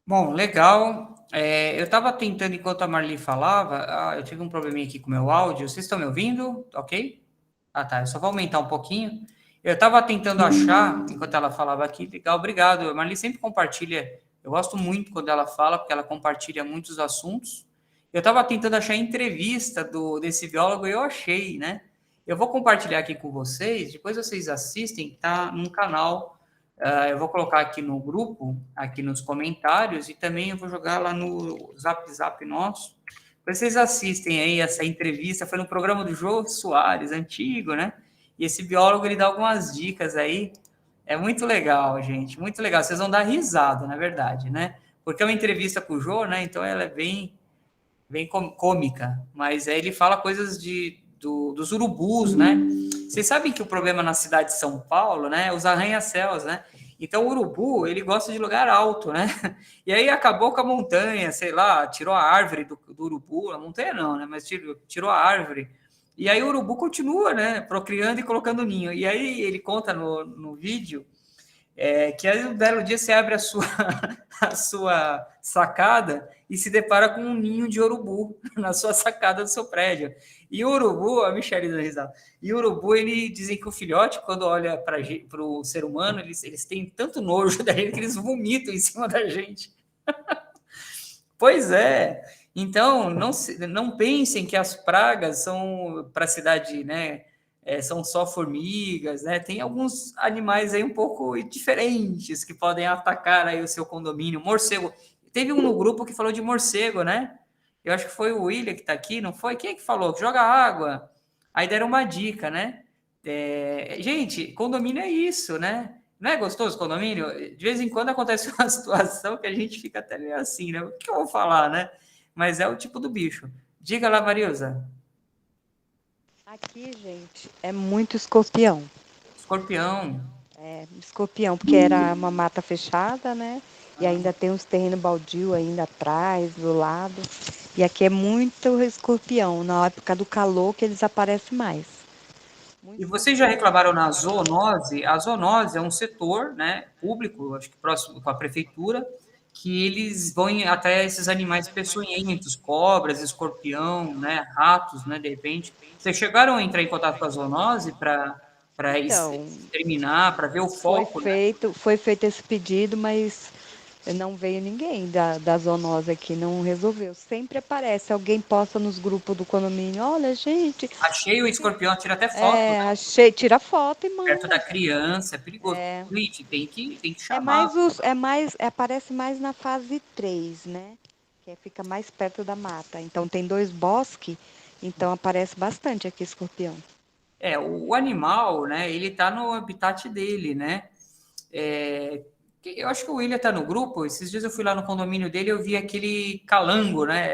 Bom, legal. Eu estava tentando, enquanto a Marli falava, eu tive um probleminha aqui com o meu áudio. Vocês estão me ouvindo? Ok? Ah, tá. Eu só vou aumentar um pouquinho. Eu estava tentando achar, enquanto ela falava aqui, legal, obrigado. A Marli sempre compartilha. Eu gosto muito quando ela fala, porque ela compartilha muitos assuntos. Eu estava tentando achar a entrevista desse biólogo e eu achei, né? Eu vou compartilhar aqui com vocês, depois vocês assistem, tá num canal. Eu vou colocar aqui no grupo, aqui nos comentários, e também eu vou jogar lá no Zap nosso. Vocês assistem aí essa entrevista, foi no programa do Jô Soares, antigo, né? E esse biólogo, ele dá algumas dicas aí. É muito legal, gente, muito legal. Vocês vão dar risada, na verdade, né? Porque é uma entrevista com o Jô, né? Então ela é bem cômica, mas aí ele fala coisas dos urubus, né? Vocês sabem que o problema na cidade de São Paulo, né? Os arranha-céus, né? Então o urubu, ele gosta de lugar alto, né? E aí acabou com a montanha, sei lá, tirou a árvore do urubu, a montanha não, né? Mas tirou a árvore. E aí o urubu continua, né? Procriando e colocando ninho. E aí ele conta no vídeo que aí um belo dia você abre a sua sacada e se depara com um ninho de urubu na sua sacada do seu prédio. E o urubu, a Michelle dá risada, e o urubu, ele dizem que o filhote, quando olha para o ser humano, eles têm tanto nojo da gente que eles vomitam em cima da gente. Pois é. Então, não pensem que as pragas são para a cidade, né? São só formigas, né? Tem alguns animais aí um pouco diferentes que podem atacar aí o seu condomínio. Morcego. Teve um no grupo que falou de morcego, né? Eu acho que foi o William que está aqui, não foi? Quem é que falou? Joga água. Aí deram uma dica, né? Gente, condomínio é isso, né? Não é gostoso condomínio? De vez em quando acontece uma situação que a gente fica até meio assim, né? O que eu vou falar, né? Mas é o tipo do bicho. Diga lá, Marilza. Aqui, gente, é muito escorpião. Escorpião. Escorpião, porque era uma mata fechada, né? E ainda tem uns terrenos baldio ainda atrás, do lado. E aqui é muito escorpião, na época do calor que eles aparecem mais. E vocês já reclamaram na zoonose? A zoonose é um setor, né, público, acho que próximo com a prefeitura, que eles vão até esses animais peçonhentos, cobras, escorpião, né, ratos, né, de repente. Vocês chegaram a entrar em contato com a zoonose para Então, exterminar, para ver o foco, né? foi feito esse pedido, mas não veio ninguém da zoonose aqui, não resolveu. Sempre aparece, alguém posta nos grupos do condomínio, olha, gente, Achei o escorpião, tira até foto, né? achei, tira foto e manda. Perto da criança, é perigoso. Gente, tem que chamar. Aparece mais na fase 3, né? Que fica mais perto da mata. Então tem 2 bosques, então aparece bastante aqui escorpião. O animal, né, ele tá no habitat dele, né? Eu acho que o William tá no grupo. Esses dias eu fui lá no condomínio dele, eu vi aquele calango, né?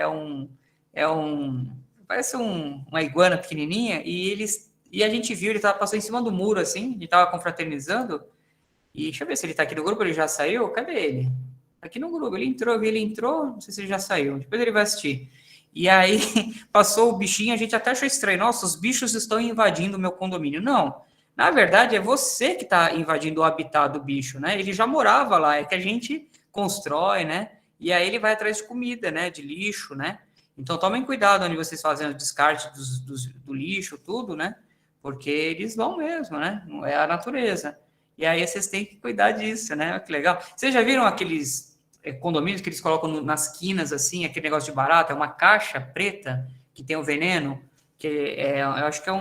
Parece uma iguana pequenininha, e a gente viu, ele tava passando em cima do muro, assim, ele tava confraternizando, e deixa eu ver se ele tá aqui no grupo, ele já saiu? Cadê ele? Aqui no grupo, ele entrou, não sei se ele já saiu, depois ele vai assistir. E aí, passou o bichinho, a gente até achou estranho, nossa, os bichos estão invadindo o meu condomínio. Não, na verdade, é você que está invadindo o habitat do bicho, né? Ele já morava lá, é que a gente constrói, né? E aí ele vai atrás de comida, né? De lixo, né? Então, tomem cuidado onde vocês fazem o descarte do lixo, tudo, né? Porque eles vão mesmo, né? Não é a natureza. E aí vocês têm que cuidar disso, né? Que legal. Vocês já viram aqueles condomínios que eles colocam nas quinas, assim, aquele negócio de barata, é uma caixa preta que tem o veneno, que eu acho que é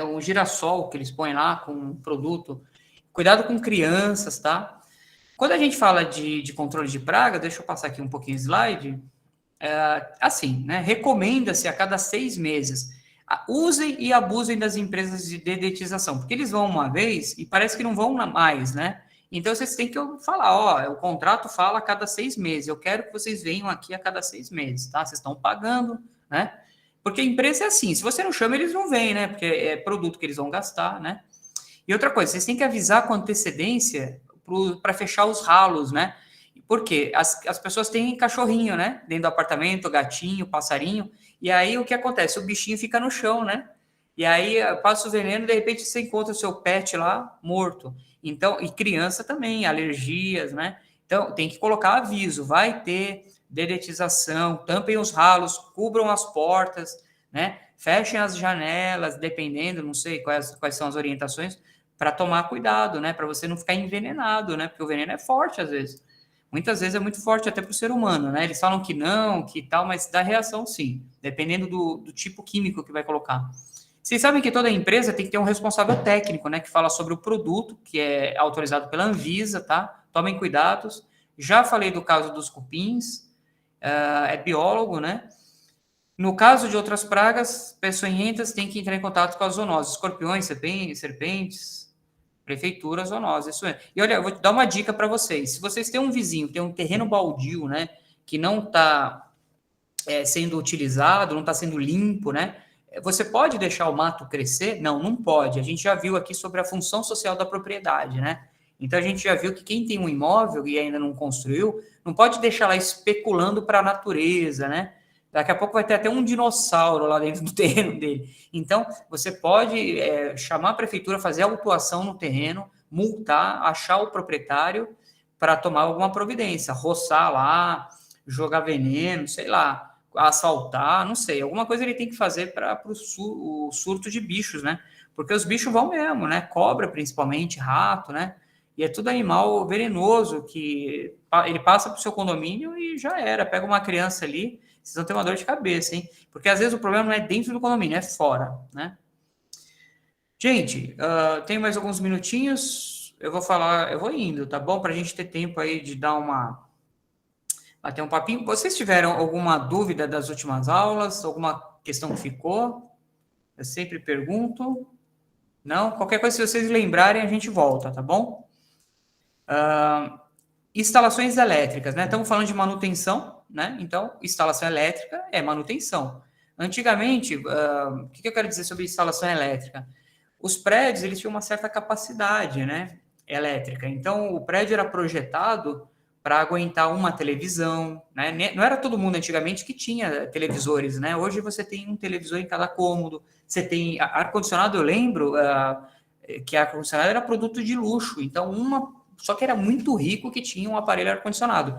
um girassol que eles põem lá com um produto. Cuidado com crianças, tá? Quando a gente fala de controle de praga, deixa eu passar aqui um pouquinho o slide. assim, né? Recomenda-se a cada 6 meses. Usem e abusem das empresas de dedetização, porque eles vão uma vez e parece que não vão mais, né? Então, vocês têm que falar, ó, o contrato fala a cada 6 meses, eu quero que vocês venham aqui a cada 6 meses, tá? Vocês estão pagando, né? Porque a empresa é assim, se você não chama, eles não vêm, né? Porque é produto que eles vão gastar, né? E outra coisa, vocês têm que avisar com antecedência para fechar os ralos, né? Porque as pessoas têm cachorrinho, né? Dentro do apartamento, gatinho, passarinho, e aí o que acontece? O bichinho fica no chão, né? E aí passa o veneno, de repente você encontra o seu pet lá morto. Então, e criança também, alergias, né? Então, tem que colocar aviso, vai ter dedetização, tampem os ralos, cubram as portas, né? Fechem as janelas, dependendo, não sei quais são as orientações, para tomar cuidado, né? Para você não ficar envenenado, né? Porque o veneno é forte às vezes. Muitas vezes é muito forte até para o ser humano, né? Eles falam que não, que tal, mas dá reação sim, dependendo do tipo químico que vai colocar. Vocês sabem que toda empresa tem que ter um responsável técnico, né? Que fala sobre o produto, que é autorizado pela Anvisa, tá? Tomem cuidados. Já falei do caso dos cupins, é biólogo, né? No caso de outras pragas peçonhentas, tem que entrar em contato com as zoonoses, escorpiões, serpentes, prefeitura, zoonose, isso é. E olha, eu vou te dar uma dica para vocês. Se vocês têm um vizinho, tem um terreno baldio, né, que não está sendo utilizado, não está sendo limpo, né, você pode deixar o mato crescer? Não, não pode. A gente já viu aqui sobre a função social da propriedade, né? Então, a gente já viu que quem tem um imóvel e ainda não construiu, não pode deixar lá especulando para a natureza, né? Daqui a pouco vai ter até um dinossauro lá dentro do terreno dele. Então, você pode chamar a prefeitura, fazer autuação no terreno, multar, achar o proprietário para tomar alguma providência, roçar lá, jogar veneno, sei lá, assaltar, não sei, alguma coisa ele tem que fazer para o surto de bichos, né? Porque os bichos vão mesmo, né? Cobra, principalmente, rato, né? E é tudo animal venenoso que ele passa para o seu condomínio e já era. Pega uma criança ali, vocês vão ter uma dor de cabeça, hein? Porque às vezes o problema não é dentro do condomínio, é fora, né? Gente, tenho mais alguns minutinhos. Eu vou indo, tá bom? Para a gente ter tempo aí de bater um papinho. Vocês tiveram alguma dúvida das últimas aulas? Alguma questão que ficou? Eu sempre pergunto. Não? Qualquer coisa, se vocês lembrarem, a gente volta, tá bom? Instalações elétricas, né? Estamos falando de manutenção, né? Então, instalação elétrica é manutenção. Antigamente, o que eu quero dizer sobre instalação elétrica? Os prédios, eles tinham uma certa capacidade, né? Elétrica. Então, o prédio era projetado para aguentar uma televisão, né? Não era todo mundo antigamente que tinha televisores, né? Hoje você tem um televisor em cada cômodo, você tem ar-condicionado, eu lembro que ar-condicionado era produto de luxo, então só que era muito rico que tinha um aparelho ar-condicionado.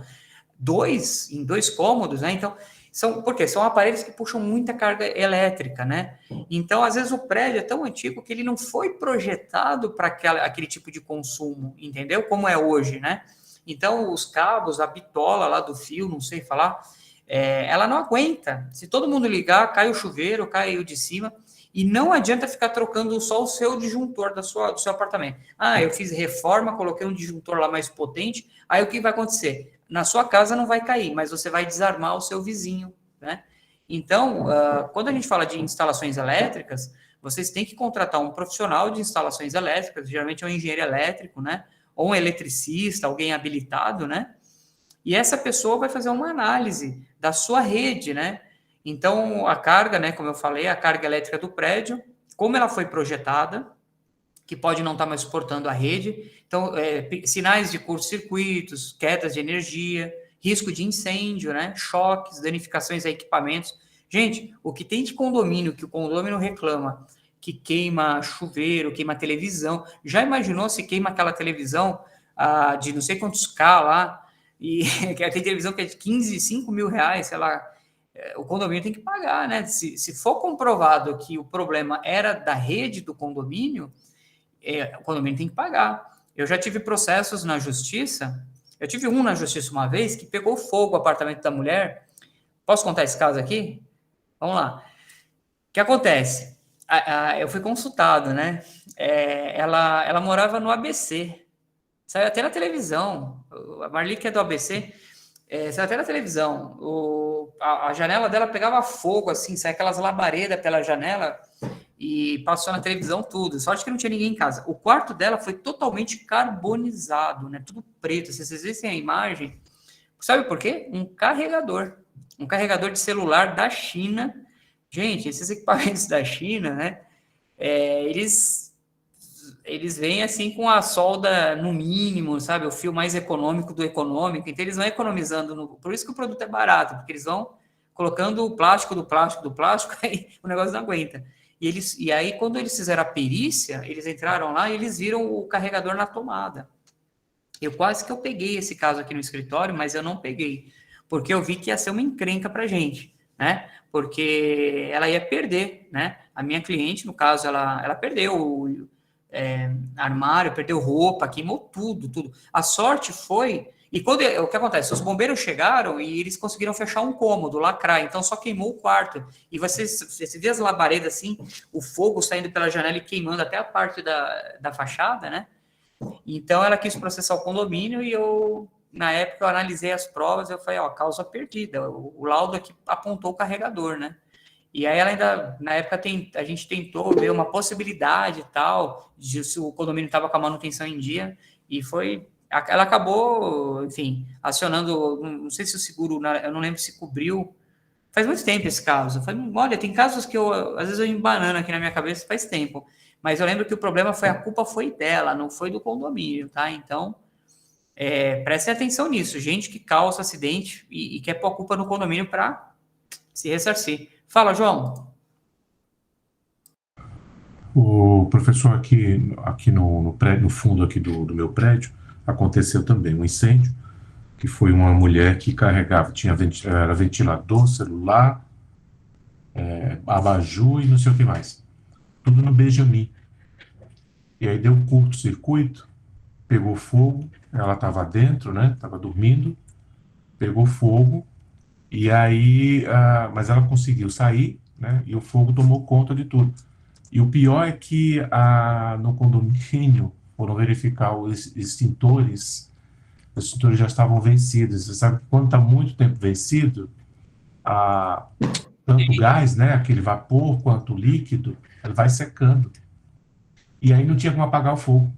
Em dois cômodos, né? Então, por quê? São aparelhos que puxam muita carga elétrica, né? Então, às vezes, o prédio é tão antigo que ele não foi projetado para aquele tipo de consumo, entendeu? Como é hoje, né? Então, os cabos, a bitola lá do fio, não sei falar, ela não aguenta. Se todo mundo ligar, cai o chuveiro, cai o de cima, e não adianta ficar trocando só o seu disjuntor do seu apartamento. Eu fiz reforma, coloquei um disjuntor lá mais potente, aí o que vai acontecer? Na sua casa não vai cair, mas você vai desarmar o seu vizinho, né? Então, quando a gente fala de instalações elétricas, vocês têm que contratar um profissional de instalações elétricas, geralmente é um engenheiro elétrico, né? Ou um eletricista, alguém habilitado, né? E essa pessoa vai fazer uma análise da sua rede, né? Então, a carga, né, como eu falei, a carga elétrica do prédio, como ela foi projetada, que pode não estar mais suportando a rede. Então, sinais de curto-circuitos, quedas de energia, risco de incêndio, né? Choques, danificações a equipamentos. Gente, o que tem de condomínio, que o condomínio reclama, que queima chuveiro, queima televisão. Já imaginou se queima aquela televisão de não sei quantos K lá, e tem televisão que é de 5 mil reais, sei lá, o condomínio tem que pagar, né? Se for comprovado que o problema era da rede do condomínio, o condomínio tem que pagar. Eu já tive processos na justiça, eu tive um na justiça uma vez, que pegou fogo o apartamento da mulher. Posso contar esse caso aqui? Vamos lá. O que acontece? Eu fui consultado, né? Ela morava no ABC, saiu até na televisão. A Marli, que é do ABC, saiu até na televisão. a janela dela pegava fogo, assim, saia aquelas labaredas pela janela e passou na televisão tudo. Sorte que não tinha ninguém em casa. O quarto dela foi totalmente carbonizado, né? Tudo preto. Se vocês vissem a imagem, sabe por quê? Um carregador de celular da China. Gente, esses equipamentos da China, né? Eles vêm assim com a solda no mínimo, sabe? O fio mais econômico do econômico. Então, eles vão economizando. Por isso que o produto é barato, porque eles vão colocando o plástico do plástico do plástico, aí o negócio não aguenta. E aí, quando eles fizeram a perícia, eles entraram lá e eles viram o carregador na tomada. Eu quase que eu peguei esse caso aqui no escritório, mas eu não peguei, porque eu vi que ia ser uma encrenca para a gente, né? Porque ela ia perder, né? A minha cliente, no caso, ela perdeu armário, perdeu roupa, queimou tudo. A sorte foi... E o que acontece? Os bombeiros chegaram e eles conseguiram fechar um cômodo, lacrar, então só queimou o quarto. E você vê as labaredas assim, o fogo saindo pela janela e queimando até a parte da fachada, né? Então ela quis processar o condomínio e na época, eu analisei as provas, eu falei, causa perdida. O laudo aqui apontou o carregador, né? E aí ela ainda, na época, a gente tentou ver uma possibilidade e tal, de se o condomínio estava com a manutenção em dia, e ela acabou, enfim, acionando, não sei se o seguro, eu não lembro se cobriu, faz muito tempo esse caso. Eu falei, olha, tem casos que às vezes eu embanano aqui na minha cabeça faz tempo, mas eu lembro que o problema a culpa foi dela, não foi do condomínio, tá? Então, prestem atenção nisso, gente que causa acidente e quer pôr a culpa no condomínio para se ressarcir. Fala, João. O professor, aqui no prédio, no fundo aqui do meu prédio, aconteceu também um incêndio, que foi uma mulher que carregava, era ventilador, celular, abajur e não sei o que mais. Tudo no Benjamin. E aí deu um curto-circuito, pegou fogo, ela estava dentro, né? Estava dormindo, pegou fogo, e aí, mas ela conseguiu sair, né? E o fogo tomou conta de tudo. E o pior é que no condomínio foram verificar os extintores já estavam vencidos. Você sabe que quando está muito tempo vencido, tanto o gás, né, aquele vapor, quanto o líquido, ele vai secando. E aí não tinha como apagar o fogo.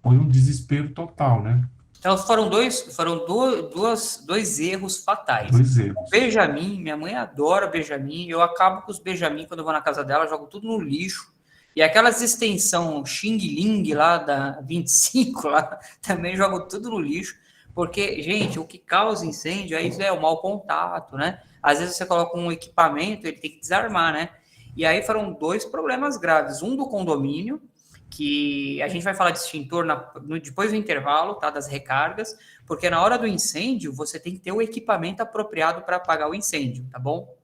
Foi um desespero total, né? Então foram dois erros fatais. Dois erros. Benjamin, minha mãe adora Benjamin, eu acabo com os Benjamin quando eu vou na casa dela, jogo tudo no lixo. E aquelas extensão Xing Ling lá da 25 lá, também jogo tudo no lixo, porque, gente, o que causa incêndio é o mau contato, né? Às vezes você coloca um equipamento, ele tem que desarmar, né? E aí foram dois problemas graves, um do condomínio, que a gente vai falar de extintor depois do intervalo, tá, das recargas, porque na hora do incêndio você tem que ter o equipamento apropriado para apagar o incêndio, tá bom?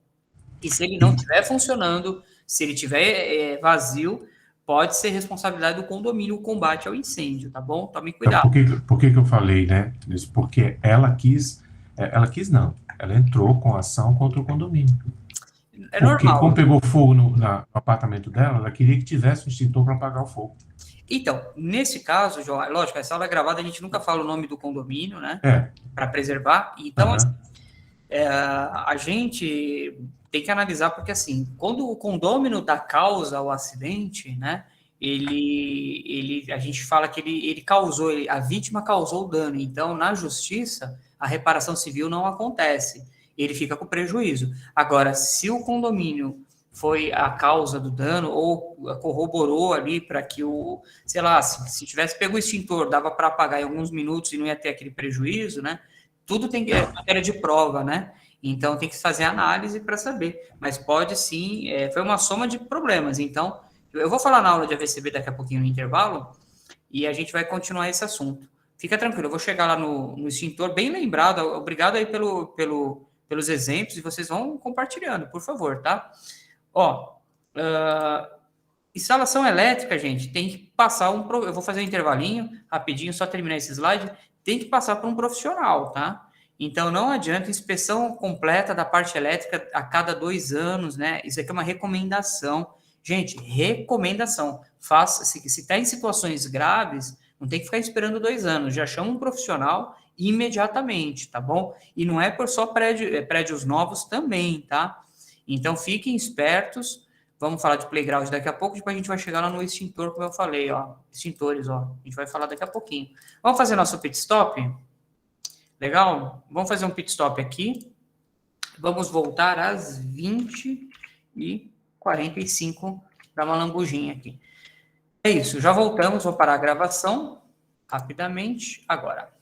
E se ele não estiver funcionando, se ele estiver vazio, pode ser responsabilidade do condomínio o combate ao incêndio, tá bom? Tome cuidado. Por que eu falei, né? Porque ela não, ela entrou com ação contra o condomínio. Porque normal. Como pegou fogo no apartamento dela, ela queria que tivesse um extintor para apagar o fogo. Então, nesse caso, João, lógico, essa aula é gravada, a gente nunca fala o nome do condomínio, né? Para preservar. Então, a gente tem que analisar, porque assim, quando o condômino dá causa ao acidente, né? A gente fala que ele causou, a vítima causou o dano. Então, na justiça, a reparação civil não acontece. Ele fica com prejuízo. Agora, se o condomínio foi a causa do dano ou corroborou ali para que sei lá, se tivesse pego o extintor, dava para apagar em alguns minutos e não ia ter aquele prejuízo, né? Tudo tem que matéria de prova, né? Então, tem que fazer análise para saber. Mas pode sim, foi uma soma de problemas. Então, eu vou falar na aula de AVCB daqui a pouquinho no intervalo e a gente vai continuar esse assunto. Fica tranquilo, eu vou chegar lá no extintor, bem lembrado. Obrigado aí pelos exemplos, e vocês vão compartilhando, por favor, tá? Instalação elétrica, gente, tem que passar eu vou fazer um intervalinho, rapidinho, só terminar esse slide, tem que passar por um profissional, tá? Então, não adianta inspeção completa da parte elétrica a cada 2 anos, né? Isso aqui é uma recomendação. Gente, recomendação. Se está em situações graves, não tem que ficar esperando 2 anos, já chama um profissional imediatamente, tá bom? E não é por só prédios novos também, tá? Então, fiquem espertos. Vamos falar de playground daqui a pouco, depois a gente vai chegar lá no extintor, como eu falei, ó. Extintores, ó. A gente vai falar daqui a pouquinho. Vamos fazer nosso pit stop? Legal? Vamos fazer um pit stop aqui. Vamos voltar às 20h45 para uma lambujinha aqui. É isso, já voltamos, vou parar a gravação rapidamente agora.